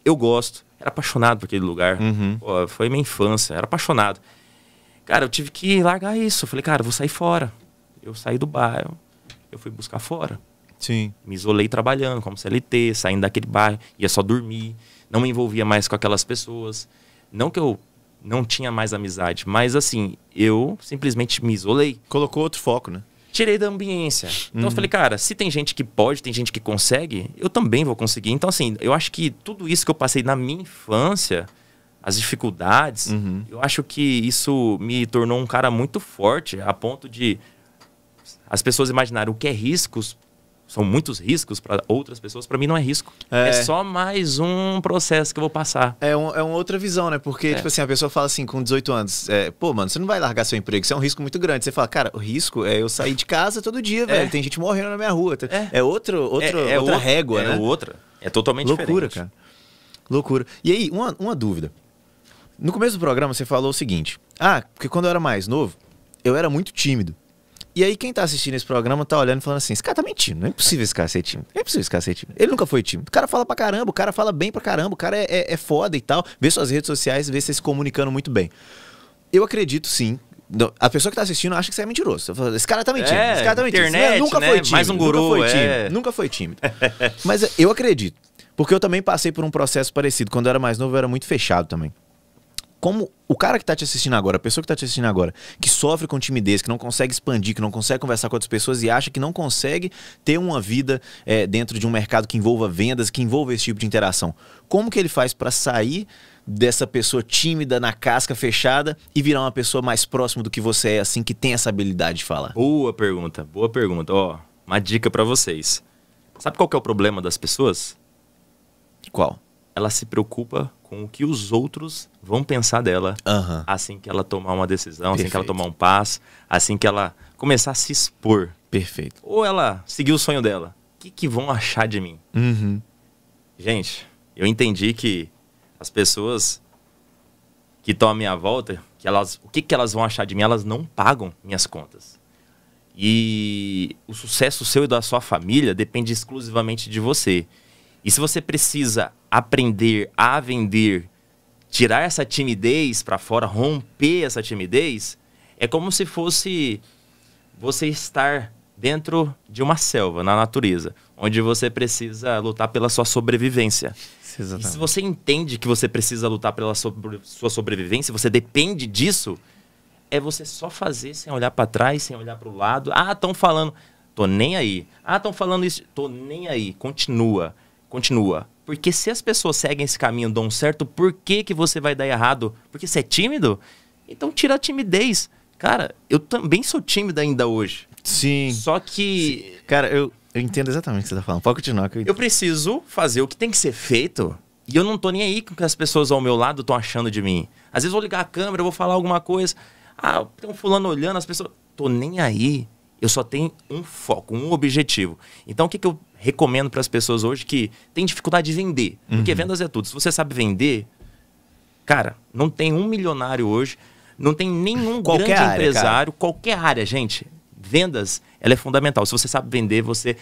Eu gosto. Era apaixonado por aquele lugar. Pô, foi minha infância. Era apaixonado. Cara, eu tive que largar isso. Eu falei, cara, eu vou sair fora. Eu saí do bairro. Eu fui buscar fora. Sim. Me isolei trabalhando como CLT, saindo daquele bairro. Ia só dormir. Não me envolvia mais com aquelas pessoas. Não que eu não tinha mais amizade, mas assim, eu simplesmente me isolei. Colocou outro foco, né? Tirei da ambiência. Então eu falei, cara, se tem gente que pode, tem gente que consegue, eu também vou conseguir. Então assim, eu acho que tudo isso que eu passei na minha infância, as dificuldades, eu acho que isso me tornou um cara muito forte, a ponto de as pessoas imaginarem o que é riscos. São muitos riscos para outras pessoas. Para mim não é risco. É só mais um processo que eu vou passar. É uma outra visão, né? Porque, tipo assim, a pessoa fala assim, com 18 anos, pô, mano, você não vai largar seu emprego, isso é um risco muito grande. Você fala, cara, o risco é eu sair de casa todo dia, velho. Tem gente morrendo na minha rua. É outra régua, né? É outra. É totalmente loucura, diferente. Cara. Loucura. E aí, uma dúvida. No começo do programa, você falou o seguinte. Porque quando eu era mais novo, eu era muito tímido. E aí quem tá assistindo esse programa tá olhando e falando assim, esse cara tá mentindo, não é impossível esse cara ser tímido. Não é impossível esse cara ser tímido. Ele nunca foi tímido. O cara fala pra caramba, o cara fala bem pra caramba, o cara é foda e tal. Vê suas redes sociais, vê você se comunicando muito bem. Eu acredito sim. A pessoa que tá assistindo acha que você é mentiroso. Esse cara tá mentindo, esse cara tá mentindo. Internet, nunca né? foi tímido. Mais um guru, nunca foi tímido. Mas eu acredito. Porque eu também passei por um processo parecido. Quando eu era mais novo, eu era muito fechado também. Como o cara que tá te assistindo agora, a pessoa que tá te assistindo agora, que sofre com timidez, que não consegue expandir, que não consegue conversar com outras pessoas e acha que não consegue ter uma vida dentro de um mercado que envolva vendas, que envolva esse tipo de interação. Como que ele faz para sair dessa pessoa tímida, na casca fechada e virar uma pessoa mais próxima do que você é, assim, que tem essa habilidade de falar? Boa pergunta, boa pergunta. Ó, uma dica para vocês. Sabe qual que é o problema das pessoas? Qual? Ela se preocupa com o que os outros vão pensar dela assim que ela tomar uma decisão, assim que ela tomar um passo, assim que ela começar a se expor. Perfeito. Ou ela seguir o sonho dela. O que vão achar de mim? Gente, eu entendi que as pessoas que estão à minha volta, o que elas vão achar de mim? Elas não pagam minhas contas. E o sucesso seu e da sua família depende exclusivamente de você. E se você precisa aprender a vender, tirar essa timidez para fora, romper essa timidez, é como se fosse você estar dentro de uma selva, na natureza, onde você precisa lutar pela sua sobrevivência. Exatamente. E se você entende que você precisa lutar pela sua sobrevivência, você depende disso, é você só fazer sem olhar para trás, sem olhar para o lado. Ah, estão falando, tô nem aí. Ah, estão falando isso, tô nem aí. Continua. Porque se as pessoas seguem esse caminho, dão certo, por que você vai dar errado? Porque você é tímido? Então tira a timidez. Cara, eu também sou tímido ainda hoje. Sim. Só que... Sim. Cara, eu entendo exatamente o que você tá falando. Pode continuar. Eu preciso fazer o que tem que ser feito e eu não tô nem aí com o que as pessoas ao meu lado estão achando de mim. Às vezes eu vou ligar a câmera, eu vou falar alguma coisa. Ah, tem um fulano olhando, as pessoas... Tô nem aí. Eu só tenho um foco, um objetivo. Então, o que eu recomendo para as pessoas hoje que tem dificuldade de vender? Porque vendas é tudo. Se você sabe vender, cara, não tem um milionário hoje, não tem nenhum grande empresário, qualquer área, gente. Vendas, ela é fundamental. Se você sabe vender, você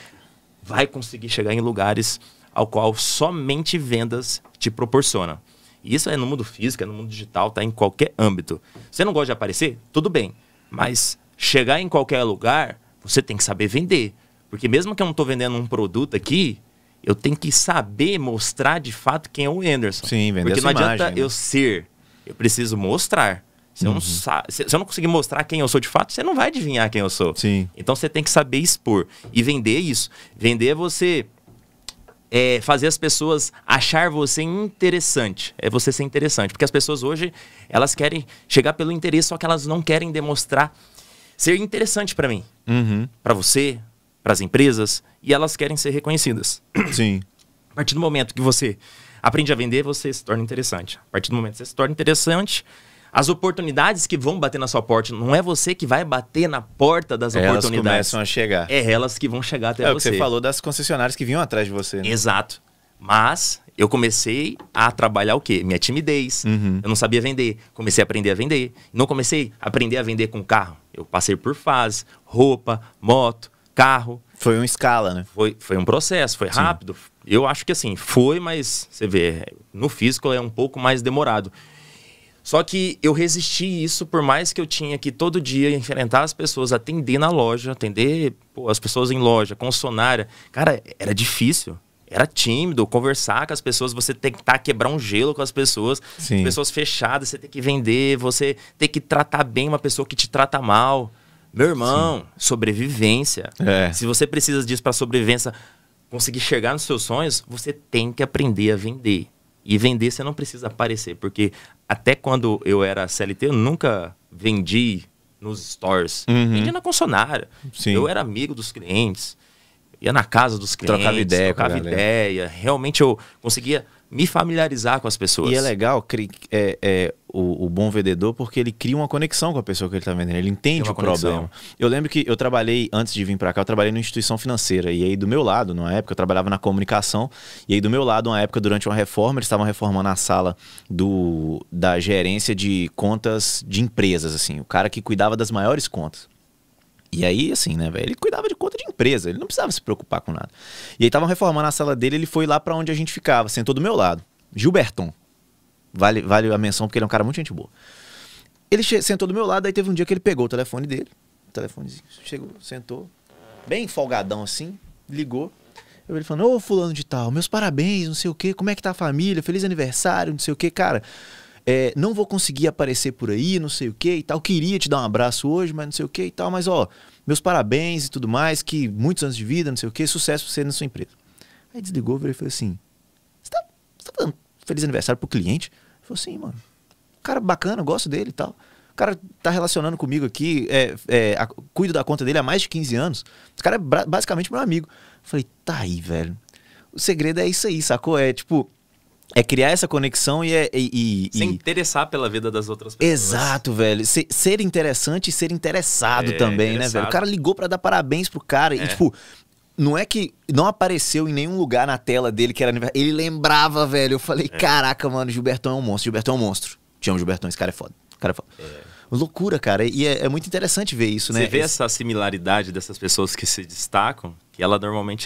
vai conseguir chegar em lugares ao qual somente vendas te proporcionam. E isso é no mundo físico, é no mundo digital, tá em qualquer âmbito. Você não gosta de aparecer? Tudo bem. Mas chegar em qualquer lugar, você tem que saber vender. Porque mesmo que eu não estou vendendo um produto aqui, eu tenho que saber mostrar de fato quem é o Anderson. Sim, vender porque a sua não adianta imagem, né? eu ser, eu preciso mostrar. Se eu não conseguir mostrar quem eu sou de fato, você não vai adivinhar quem eu sou. Sim. Então você tem que saber expor. E vender é isso. Vender é você fazer as pessoas achar você interessante. É você ser interessante. Porque as pessoas hoje, elas querem chegar pelo interesse, só que elas não querem demonstrar ser interessante para mim. Para você, para as empresas. E elas querem ser reconhecidas. Sim. A partir do momento que você aprende a vender, você se torna interessante. A partir do momento que você se torna interessante, as oportunidades que vão bater na sua porta, não é você que vai bater na porta das oportunidades. Elas começam a chegar. É elas que vão chegar até você. É o você. que você falou das concessionárias que vinham atrás de você. Né? Exato. Mas eu comecei a trabalhar o quê? Minha timidez. Eu não sabia vender. Comecei a aprender a vender. Não comecei a aprender a vender com carro. Eu passei por fases. Roupa, moto, carro. Foi uma escala, né? Foi um processo, foi rápido. Eu acho que assim, foi, mas você vê, no físico é um pouco mais demorado. Só que eu resisti isso, por mais que eu tinha que todo dia enfrentar as pessoas, atender na loja, atender as pessoas em loja, concessionária. Cara, era difícil. Era tímido, conversar com as pessoas, você tentar quebrar um gelo com as pessoas. Sim. Pessoas fechadas, você tem que vender, você tem que tratar bem uma pessoa que te trata mal. Meu irmão, sobrevivência. Se você precisa disso para sobrevivência, conseguir chegar nos seus sonhos, você tem que aprender a vender. E vender você não precisa aparecer, porque até quando eu era CLT, eu nunca vendi nos stores. Vendi na concessionária. Eu era amigo dos clientes, ia na casa dos clientes, trocava ideia. Realmente eu conseguia me familiarizar com as pessoas. E é legal o bom vendedor porque ele cria uma conexão com a pessoa que ele está vendendo. Ele entende o problema. Eu lembro que eu trabalhei, antes de vir para cá, eu trabalhei numa instituição financeira. E aí do meu lado, numa época, eu trabalhava na comunicação. E aí do meu lado, uma época, durante uma reforma, eles estavam reformando a sala da gerência de contas de empresas, assim. O cara que cuidava das maiores contas. E aí, assim, né, velho? Ele cuidava de conta de empresa, ele não precisava se preocupar com nada. E aí estavam reformando a sala dele, ele foi lá pra onde a gente ficava, sentou do meu lado. Gilberton. Vale a menção, porque ele é um cara muito gente boa. Ele sentou do meu lado, aí teve um dia que ele pegou o telefone dele, o telefonezinho, chegou, sentou, bem folgadão assim, ligou. Ele falando, ô fulano de tal, meus parabéns, não sei o quê, como é que tá a família, feliz aniversário, não sei o quê, cara... não vou conseguir aparecer por aí, não sei o que e tal. Queria te dar um abraço hoje, mas não sei o que e tal. Mas, ó, meus parabéns e tudo mais, que muitos anos de vida, não sei o que, sucesso pra você na sua empresa. Aí desligou, virou e falou assim, você tá dando feliz aniversário pro cliente? Ele falou assim, mano, cara bacana, gosto dele e tal. O cara tá relacionando comigo aqui, cuido da conta dele há mais de 15 anos. Esse cara é basicamente meu amigo. Eu falei, tá aí, velho. O segredo é isso aí, sacou? É criar essa conexão se interessar pela vida das outras pessoas. Exato, velho. Ser interessante e ser interessado também, né, velho? O cara ligou pra dar parabéns pro cara. E, tipo, não é que não apareceu em nenhum lugar na tela dele que era aniversário. Ele lembrava, velho. Eu falei, caraca, mano, Gilbertão é um monstro. Gilbertão é um monstro. Te amo, Gilbertão. Esse cara é foda. Loucura, cara. E é muito interessante ver isso, né? Você vê essa similaridade dessas pessoas que se destacam, que ela normalmente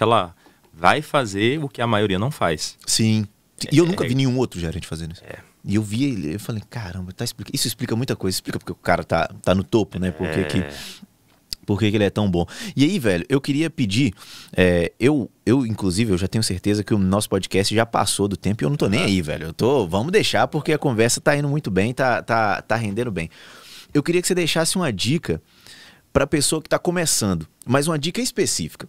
vai fazer o que a maioria não faz. Sim. E eu nunca vi nenhum outro gerente fazendo isso. E eu vi ele, eu falei, caramba, isso explica muita coisa. Explica porque o cara tá no topo, né? Por que ele é tão bom. E aí, velho, eu queria pedir... inclusive, eu já tenho certeza que o nosso podcast já passou do tempo e eu não tô nem aí, velho. Vamos deixar porque a conversa tá indo muito bem, tá rendendo bem. Eu queria que você deixasse uma dica pra pessoa que tá começando, mas uma dica específica.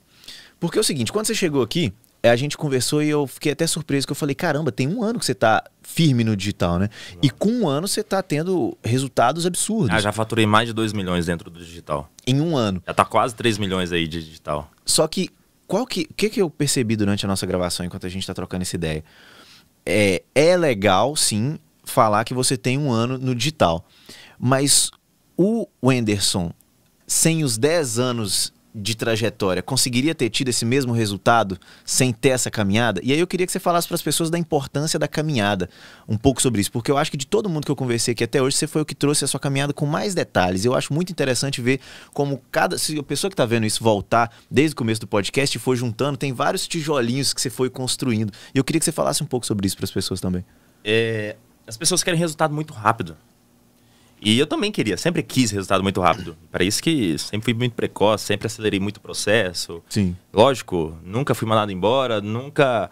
Porque é o seguinte, quando você chegou aqui... a gente conversou e eu fiquei até surpreso, que eu falei, caramba, tem 1 ano que você tá firme no digital, né? Não. E com 1 ano você tá tendo resultados absurdos. Já faturei mais de 2 milhões dentro do digital. Em 1 ano. Já tá quase 3 milhões aí de digital. Só que, o que eu percebi durante a nossa gravação, enquanto a gente tá trocando essa ideia? É legal, sim, falar que você tem 1 ano no digital. Mas o Wenderson, sem os 10 anos... de trajetória, conseguiria ter tido esse mesmo resultado sem ter essa caminhada? E aí eu queria que você falasse para as pessoas da importância da caminhada, um pouco sobre isso, porque eu acho que de todo mundo que eu conversei aqui até hoje, você foi o que trouxe a sua caminhada com mais detalhes. Eu acho muito interessante ver como se a pessoa que está vendo isso voltar desde o começo do podcast e for juntando, tem vários tijolinhos que você foi construindo. E eu queria que você falasse um pouco sobre isso para as pessoas também. As pessoas querem resultado muito rápido. E eu também sempre quis resultado muito rápido. Para isso que sempre fui muito precoce, sempre acelerei muito o processo. Sim. Lógico, nunca fui mandado embora, nunca...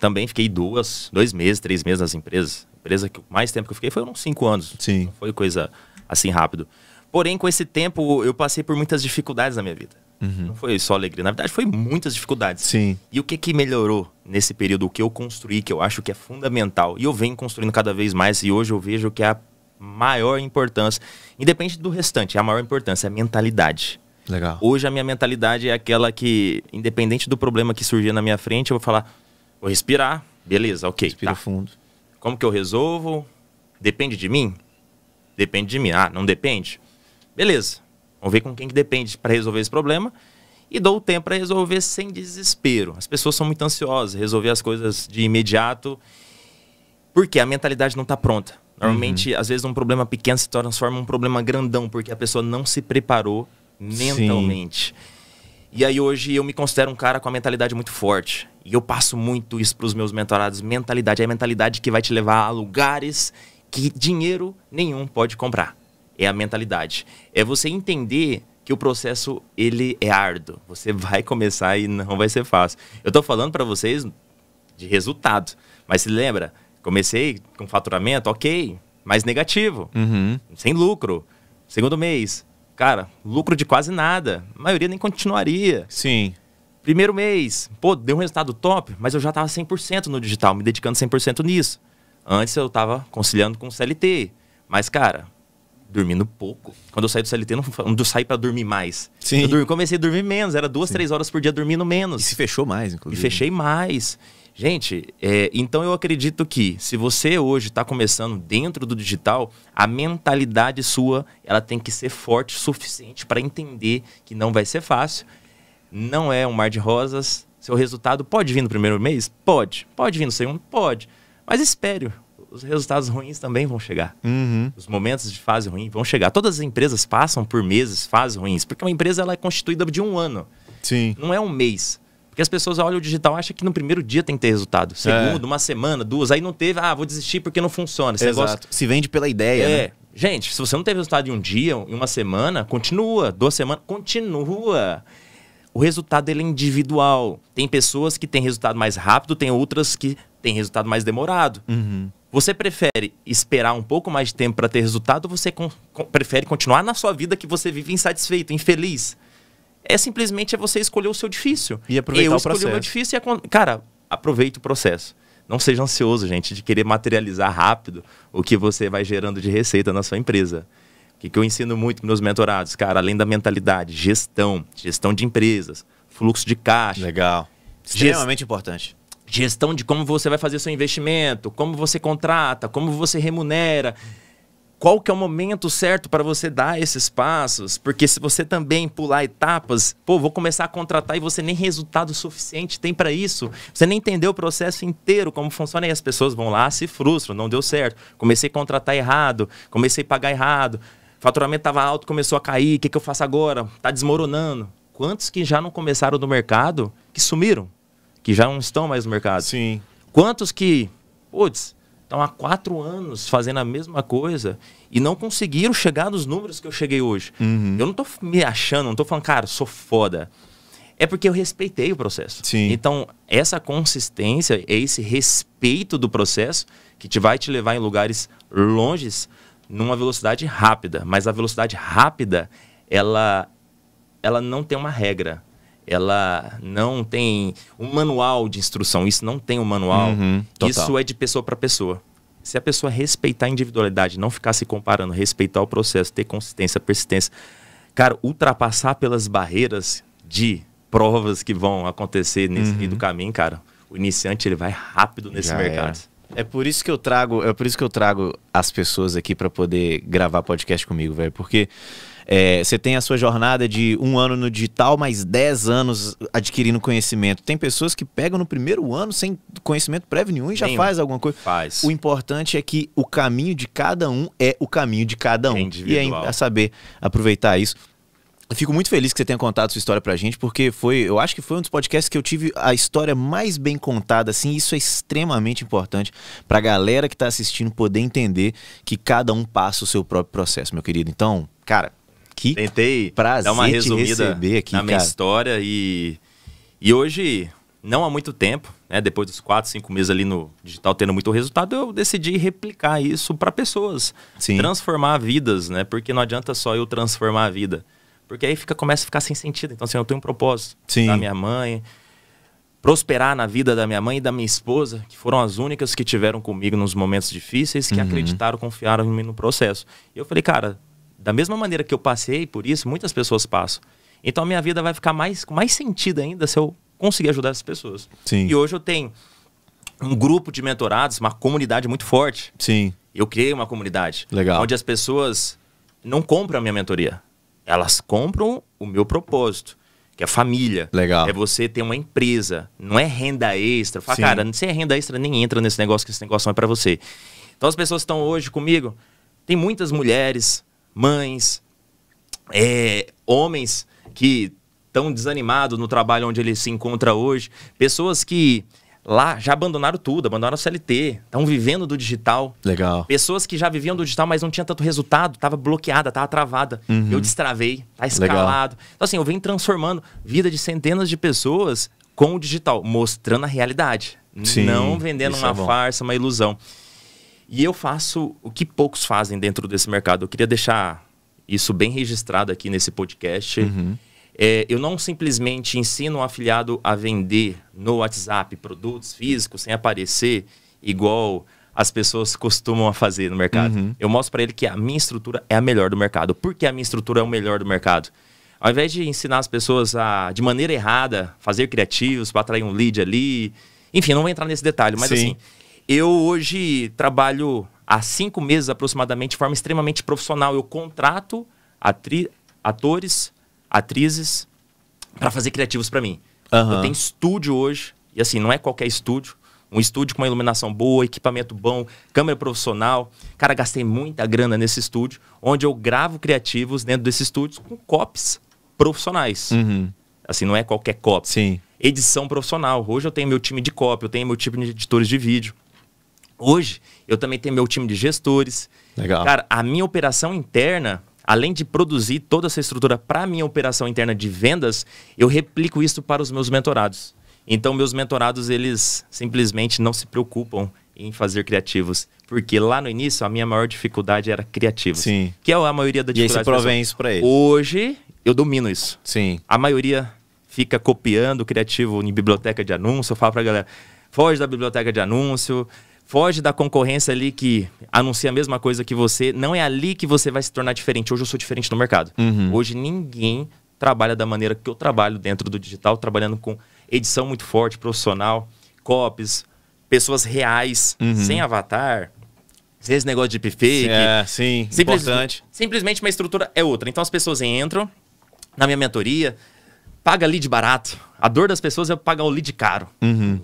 também fiquei 2 meses, 3 meses nas empresas. A empresa que mais tempo que eu fiquei foi uns 5 anos. Sim. Não foi coisa assim rápido. Porém, com esse tempo, eu passei por muitas dificuldades na minha vida. Não foi só alegria. Na verdade, foi muitas dificuldades. Sim. E o que melhorou nesse período? O que eu construí, que eu acho que é fundamental. E eu venho construindo cada vez mais. E hoje eu vejo que é a maior importância, independente do restante, a maior importância é a mentalidade. Legal. Hoje a minha mentalidade é aquela que, independente do problema que surgir na minha frente, eu vou falar, vou respirar, beleza, ok. Respira fundo. Como que eu resolvo? Depende de mim? Depende de mim. Não depende? Beleza. Vamos ver com quem que depende para resolver esse problema e dou o tempo para resolver sem desespero. As pessoas são muito ansiosas, resolver as coisas de imediato, porque a mentalidade não está pronta. Normalmente, às vezes, um problema pequeno se transforma em um problema grandão, porque a pessoa não se preparou mentalmente. Sim. E aí, hoje, eu me considero um cara com a mentalidade muito forte. E eu passo muito isso para os meus mentorados. Mentalidade é a mentalidade que vai te levar a lugares que dinheiro nenhum pode comprar. É a mentalidade. É você entender que o processo, ele é árduo. Você vai começar e não vai ser fácil. Eu tô falando para vocês de resultado. Mas se lembra... Comecei com faturamento, ok, mas negativo, sem lucro. Segundo mês, cara, lucro de quase nada. A maioria nem continuaria. Sim. Primeiro mês, deu um resultado top, mas eu já estava 100% no digital, me dedicando 100% nisso. Antes eu estava conciliando com o CLT. Mas, cara, dormindo pouco. Quando eu saí do CLT, não saí pra dormir mais. Sim. Comecei a dormir menos, era 2, 3 horas por dia dormindo menos. E se fechou mais, inclusive. E fechei mais. Gente, então eu acredito que se você hoje está começando dentro do digital, a mentalidade sua, ela tem que ser forte o suficiente para entender que não vai ser fácil. Não é um mar de rosas. Seu resultado pode vir no primeiro mês? Pode. Pode vir no segundo? Pode. Mas espere. Os resultados ruins também vão chegar. Os momentos de fase ruim vão chegar. Todas as empresas passam por meses, fases ruins. Porque uma empresa ela é constituída de um ano. Sim. Não é um mês. Porque as pessoas olham o digital e acham que no primeiro dia tem que ter resultado. Segundo, uma semana, 2. Aí não teve, vou desistir porque não funciona. Esse Exato. negócio... Se vende pela ideia, né? Gente, se você não teve resultado em um dia, em uma semana, continua. 2 semanas, continua. O resultado ele é individual. Tem pessoas que têm resultado mais rápido, tem outras que têm resultado mais demorado. Você prefere esperar um pouco mais de tempo para ter resultado ou você prefere continuar na sua vida que você vive insatisfeito, infeliz? Simplesmente você escolher o seu difícil. E aproveitar o processo. Eu escolhi o meu difícil e... Cara, aproveite o processo. Não seja ansioso, gente, de querer materializar rápido o que você vai gerando de receita na sua empresa. O que eu ensino muito com meus mentorados? Cara, além da mentalidade, gestão de empresas, fluxo de caixa. Legal. Extremamente importante. Gestão de como você vai fazer seu investimento, como você contrata, como você remunera. Qual que é o momento certo para você dar esses passos? Porque se você também pular etapas, vou começar a contratar e você nem resultado suficiente tem para isso. Você nem entendeu o processo inteiro, como funciona, e as pessoas vão lá, se frustram, não deu certo. Comecei a contratar errado, comecei a pagar errado, faturamento estava alto, começou a cair, o que eu faço agora? Está desmoronando. Quantos que já não começaram no mercado, que sumiram? Que já não estão mais no mercado? Sim. Quantos que, estão há 4 anos fazendo a mesma coisa e não conseguiram chegar nos números que eu cheguei hoje? Eu não tô me achando, não tô falando, cara, sou foda. É porque eu respeitei o processo. Sim. Então, essa consistência, esse respeito do processo que vai te levar em lugares longes numa velocidade rápida. Mas a velocidade rápida, ela não tem uma regra. Ela não tem um manual de instrução. Isso não tem um manual. Isso é de pessoa para pessoa. Se a pessoa respeitar a individualidade, não ficar se comparando, respeitar o processo, ter consistência, persistência, cara, ultrapassar pelas barreiras de provas que vão acontecer nesse meio do caminho, cara, o iniciante ele vai rápido nesse mercado. É por isso que eu trago as pessoas aqui para poder gravar podcast comigo, velho, porque você tem a sua jornada de 1 ano no digital, mais 10 anos adquirindo conhecimento. Tem pessoas que pegam no primeiro ano sem conhecimento prévio nenhum e já faz alguma coisa. Faz. O importante é que o caminho de cada um é o caminho de cada um. E é saber aproveitar isso. Eu fico muito feliz que você tenha contado sua história pra gente, porque eu acho que foi um dos podcasts que eu tive a história mais bem contada, assim, isso é extremamente importante pra galera que tá assistindo poder entender que cada um passa o seu próprio processo, meu querido. Então, cara, que tentei prazer dar uma resumida aqui, na minha história e hoje, não há muito tempo, né, depois dos 4, 5 meses ali no digital tendo muito resultado, eu decidi replicar isso para pessoas. Sim. Transformar vidas, né? Porque não adianta só eu transformar a vida. Porque aí começa a ficar sem sentido. Então, assim, eu tenho um propósito da minha mãe, prosperar na vida da minha mãe e da minha esposa, que foram as únicas que tiveram comigo nos momentos difíceis, que acreditaram, confiaram em mim no processo. E eu falei, cara, da mesma maneira que eu passei por isso, muitas pessoas passam. Então, a minha vida vai ficar com mais sentido ainda se eu conseguir ajudar essas pessoas. Sim. E hoje eu tenho um grupo de mentorados, uma comunidade muito forte. Sim. Eu criei uma comunidade. Legal. Onde as pessoas não compram a minha mentoria. Elas compram o meu propósito, que é a família. Legal. É você ter uma empresa, não é renda extra. Fala, cara, se é renda extra, nem entra nesse negócio, que esse negócio não é pra você. Então as pessoas que estão hoje comigo, tem muitas mulheres, mães, homens que estão desanimados no trabalho onde ele se encontra hoje. Pessoas que lá já abandonaram tudo, abandonaram o CLT, estão vivendo do digital. Legal. Pessoas que já viviam do digital, mas não tinha tanto resultado, estava bloqueada, estava travada. Eu destravei, tá escalado. Legal. Então assim, eu venho transformando vida de centenas de pessoas com o digital, mostrando a realidade. Sim, não vendendo uma farsa, uma ilusão. E eu faço o que poucos fazem dentro desse mercado. Eu queria deixar isso bem registrado aqui nesse podcast. Eu não simplesmente ensino um afiliado a vender no WhatsApp produtos físicos sem aparecer, igual as pessoas costumam fazer no mercado. Eu mostro para ele que a minha estrutura é a melhor do mercado. Por que a minha estrutura é o melhor do mercado? Ao invés de ensinar as pessoas a, de maneira errada, fazer criativos para atrair um lead ali... Enfim, não vou entrar nesse detalhe, mas assim... Eu hoje trabalho há 5 meses aproximadamente de forma extremamente profissional. Eu contrato atores, atrizes para fazer criativos para mim. Eu tenho estúdio hoje, e assim, não é qualquer estúdio. Um estúdio com uma iluminação boa, equipamento bom, câmera profissional. Cara, gastei muita grana nesse estúdio, onde eu gravo criativos dentro desses estúdios com copies profissionais. Assim, não é qualquer copy. Sim. Edição profissional. Hoje eu tenho meu time de copy, eu tenho meu time de editores de vídeo. Hoje, eu também tenho meu time de gestores. Legal. Cara, a minha operação interna, além de produzir toda essa estrutura para a minha operação interna de vendas, eu replico isso para os meus mentorados. Então, meus mentorados, eles simplesmente não se preocupam em fazer criativos. Porque lá no início, a minha maior dificuldade era criativos. Sim. Que é a maioria da dificuldade. E aí você provém isso para eles. Hoje, eu domino isso. Sim. A maioria fica copiando o criativo em biblioteca de anúncio. Eu falo pra galera, foge da biblioteca de anúncio, foge da concorrência ali que anuncia a mesma coisa que você. Não é ali que você vai se tornar diferente. Hoje eu sou diferente no mercado. Hoje ninguém trabalha da maneira que eu trabalho dentro do digital, trabalhando com edição muito forte, profissional, copies, pessoas reais, sem avatar, sem esse negócio de deepfake. Sim, importante. Simplesmente uma estrutura é outra. Então as pessoas entram na minha mentoria, paga lead barato. A dor das pessoas é pagar o lead caro.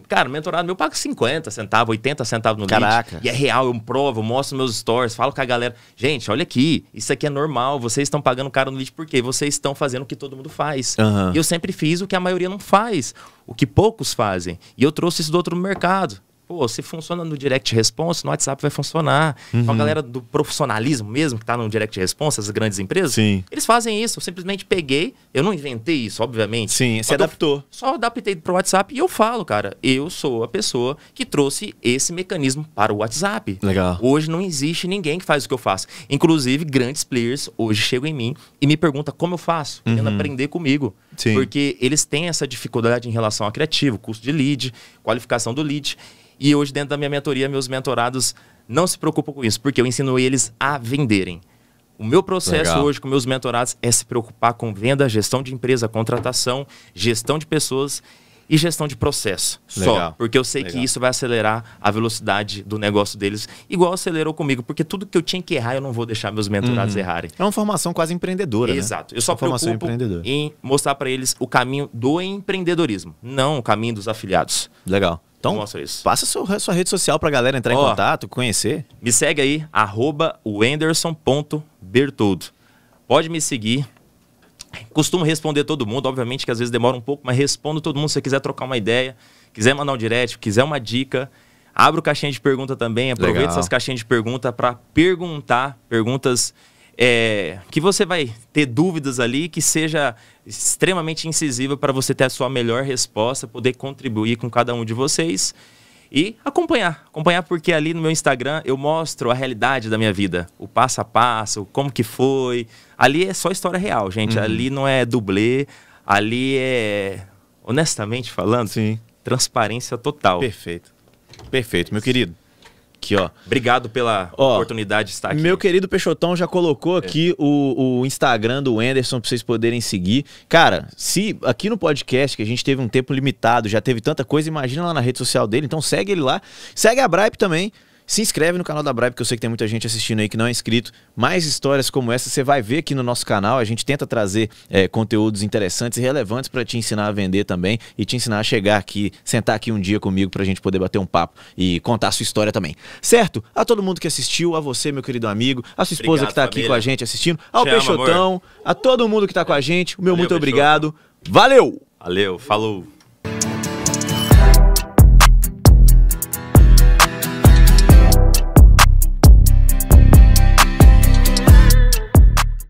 Cara, o mentorado meu paga 50 centavos, 80 centavos no lead. E é real, eu provo, eu mostro meus stories, falo com a galera. Gente, olha aqui, isso aqui é normal. Vocês estão pagando caro no lead por quê? Vocês estão fazendo o que todo mundo faz. E eu sempre fiz o que a maioria não faz. O que poucos fazem. E eu trouxe isso do outro mercado. Pô, se funciona no Direct Response, no WhatsApp vai funcionar. Então a galera do profissionalismo mesmo, que tá no Direct Response, essas grandes empresas, eles fazem isso. Eu simplesmente peguei, eu não inventei isso, obviamente. Sim, você adaptou. Só adaptei pro WhatsApp e eu falo, cara, eu sou a pessoa que trouxe esse mecanismo para o WhatsApp. Legal. Hoje não existe ninguém que faz o que eu faço. Inclusive, grandes players hoje chegam em mim e me perguntam como eu faço, querendo aprender comigo. Sim. Porque eles têm essa dificuldade em relação a criativo, custo de lead, qualificação do lead. E hoje, dentro da minha mentoria, meus mentorados não se preocupam com isso, porque eu ensino eles a venderem. O meu processo hoje com meus mentorados é se preocupar com venda, gestão de empresa, contratação, gestão de pessoas e gestão de processo. Só. Porque eu sei que isso vai acelerar a velocidade do negócio deles, igual acelerou comigo. Porque tudo que eu tinha que errar, eu não vou deixar meus mentorados errarem. É uma formação quase empreendedora, Exato. Né? Eu só preocupo em mostrar para eles o caminho do empreendedorismo, não o caminho dos afiliados. Legal. Então, passa a sua rede social pra galera entrar em contato, conhecer. Me segue aí, @wenderson.bertoldo. Pode me seguir. Costumo responder todo mundo, obviamente que às vezes demora um pouco, mas respondo todo mundo. Se você quiser trocar uma ideia, quiser mandar um direct, quiser uma dica, abro caixinha de pergunta também. Aproveita essas caixinhas de pergunta para perguntar perguntas que você vai ter dúvidas ali, que seja extremamente incisiva para você ter a sua melhor resposta, poder contribuir com cada um de vocês e acompanhar porque ali no meu Instagram eu mostro a realidade da minha vida, o passo a passo, como que foi. Ali é só história real, gente. Ali não é dublê, ali é, honestamente falando, transparência total. Perfeito, meu querido. Aqui, ó. Obrigado pela oportunidade de estar aqui. Meu querido Peixotão já colocou aqui o Instagram do Wenderson pra vocês poderem seguir. Cara, se aqui no podcast, que a gente teve um tempo limitado, já teve tanta coisa, imagina lá na rede social dele. Então segue ele lá. Segue a Bripe também. Se inscreve no canal da Bripe, que eu sei que tem muita gente assistindo aí que não é inscrito. Mais histórias como essa você vai ver aqui no nosso canal. A gente tenta trazer conteúdos interessantes e relevantes para te ensinar a vender também e te ensinar a chegar aqui, sentar aqui um dia comigo pra gente poder bater um papo e contar a sua história também. Certo? A todo mundo que assistiu, a você, meu querido amigo, a sua esposa que tá aqui com a gente assistindo, ao Peixotão, a todo mundo que tá com a gente, o meu muito obrigado. Valeu! Valeu, falou!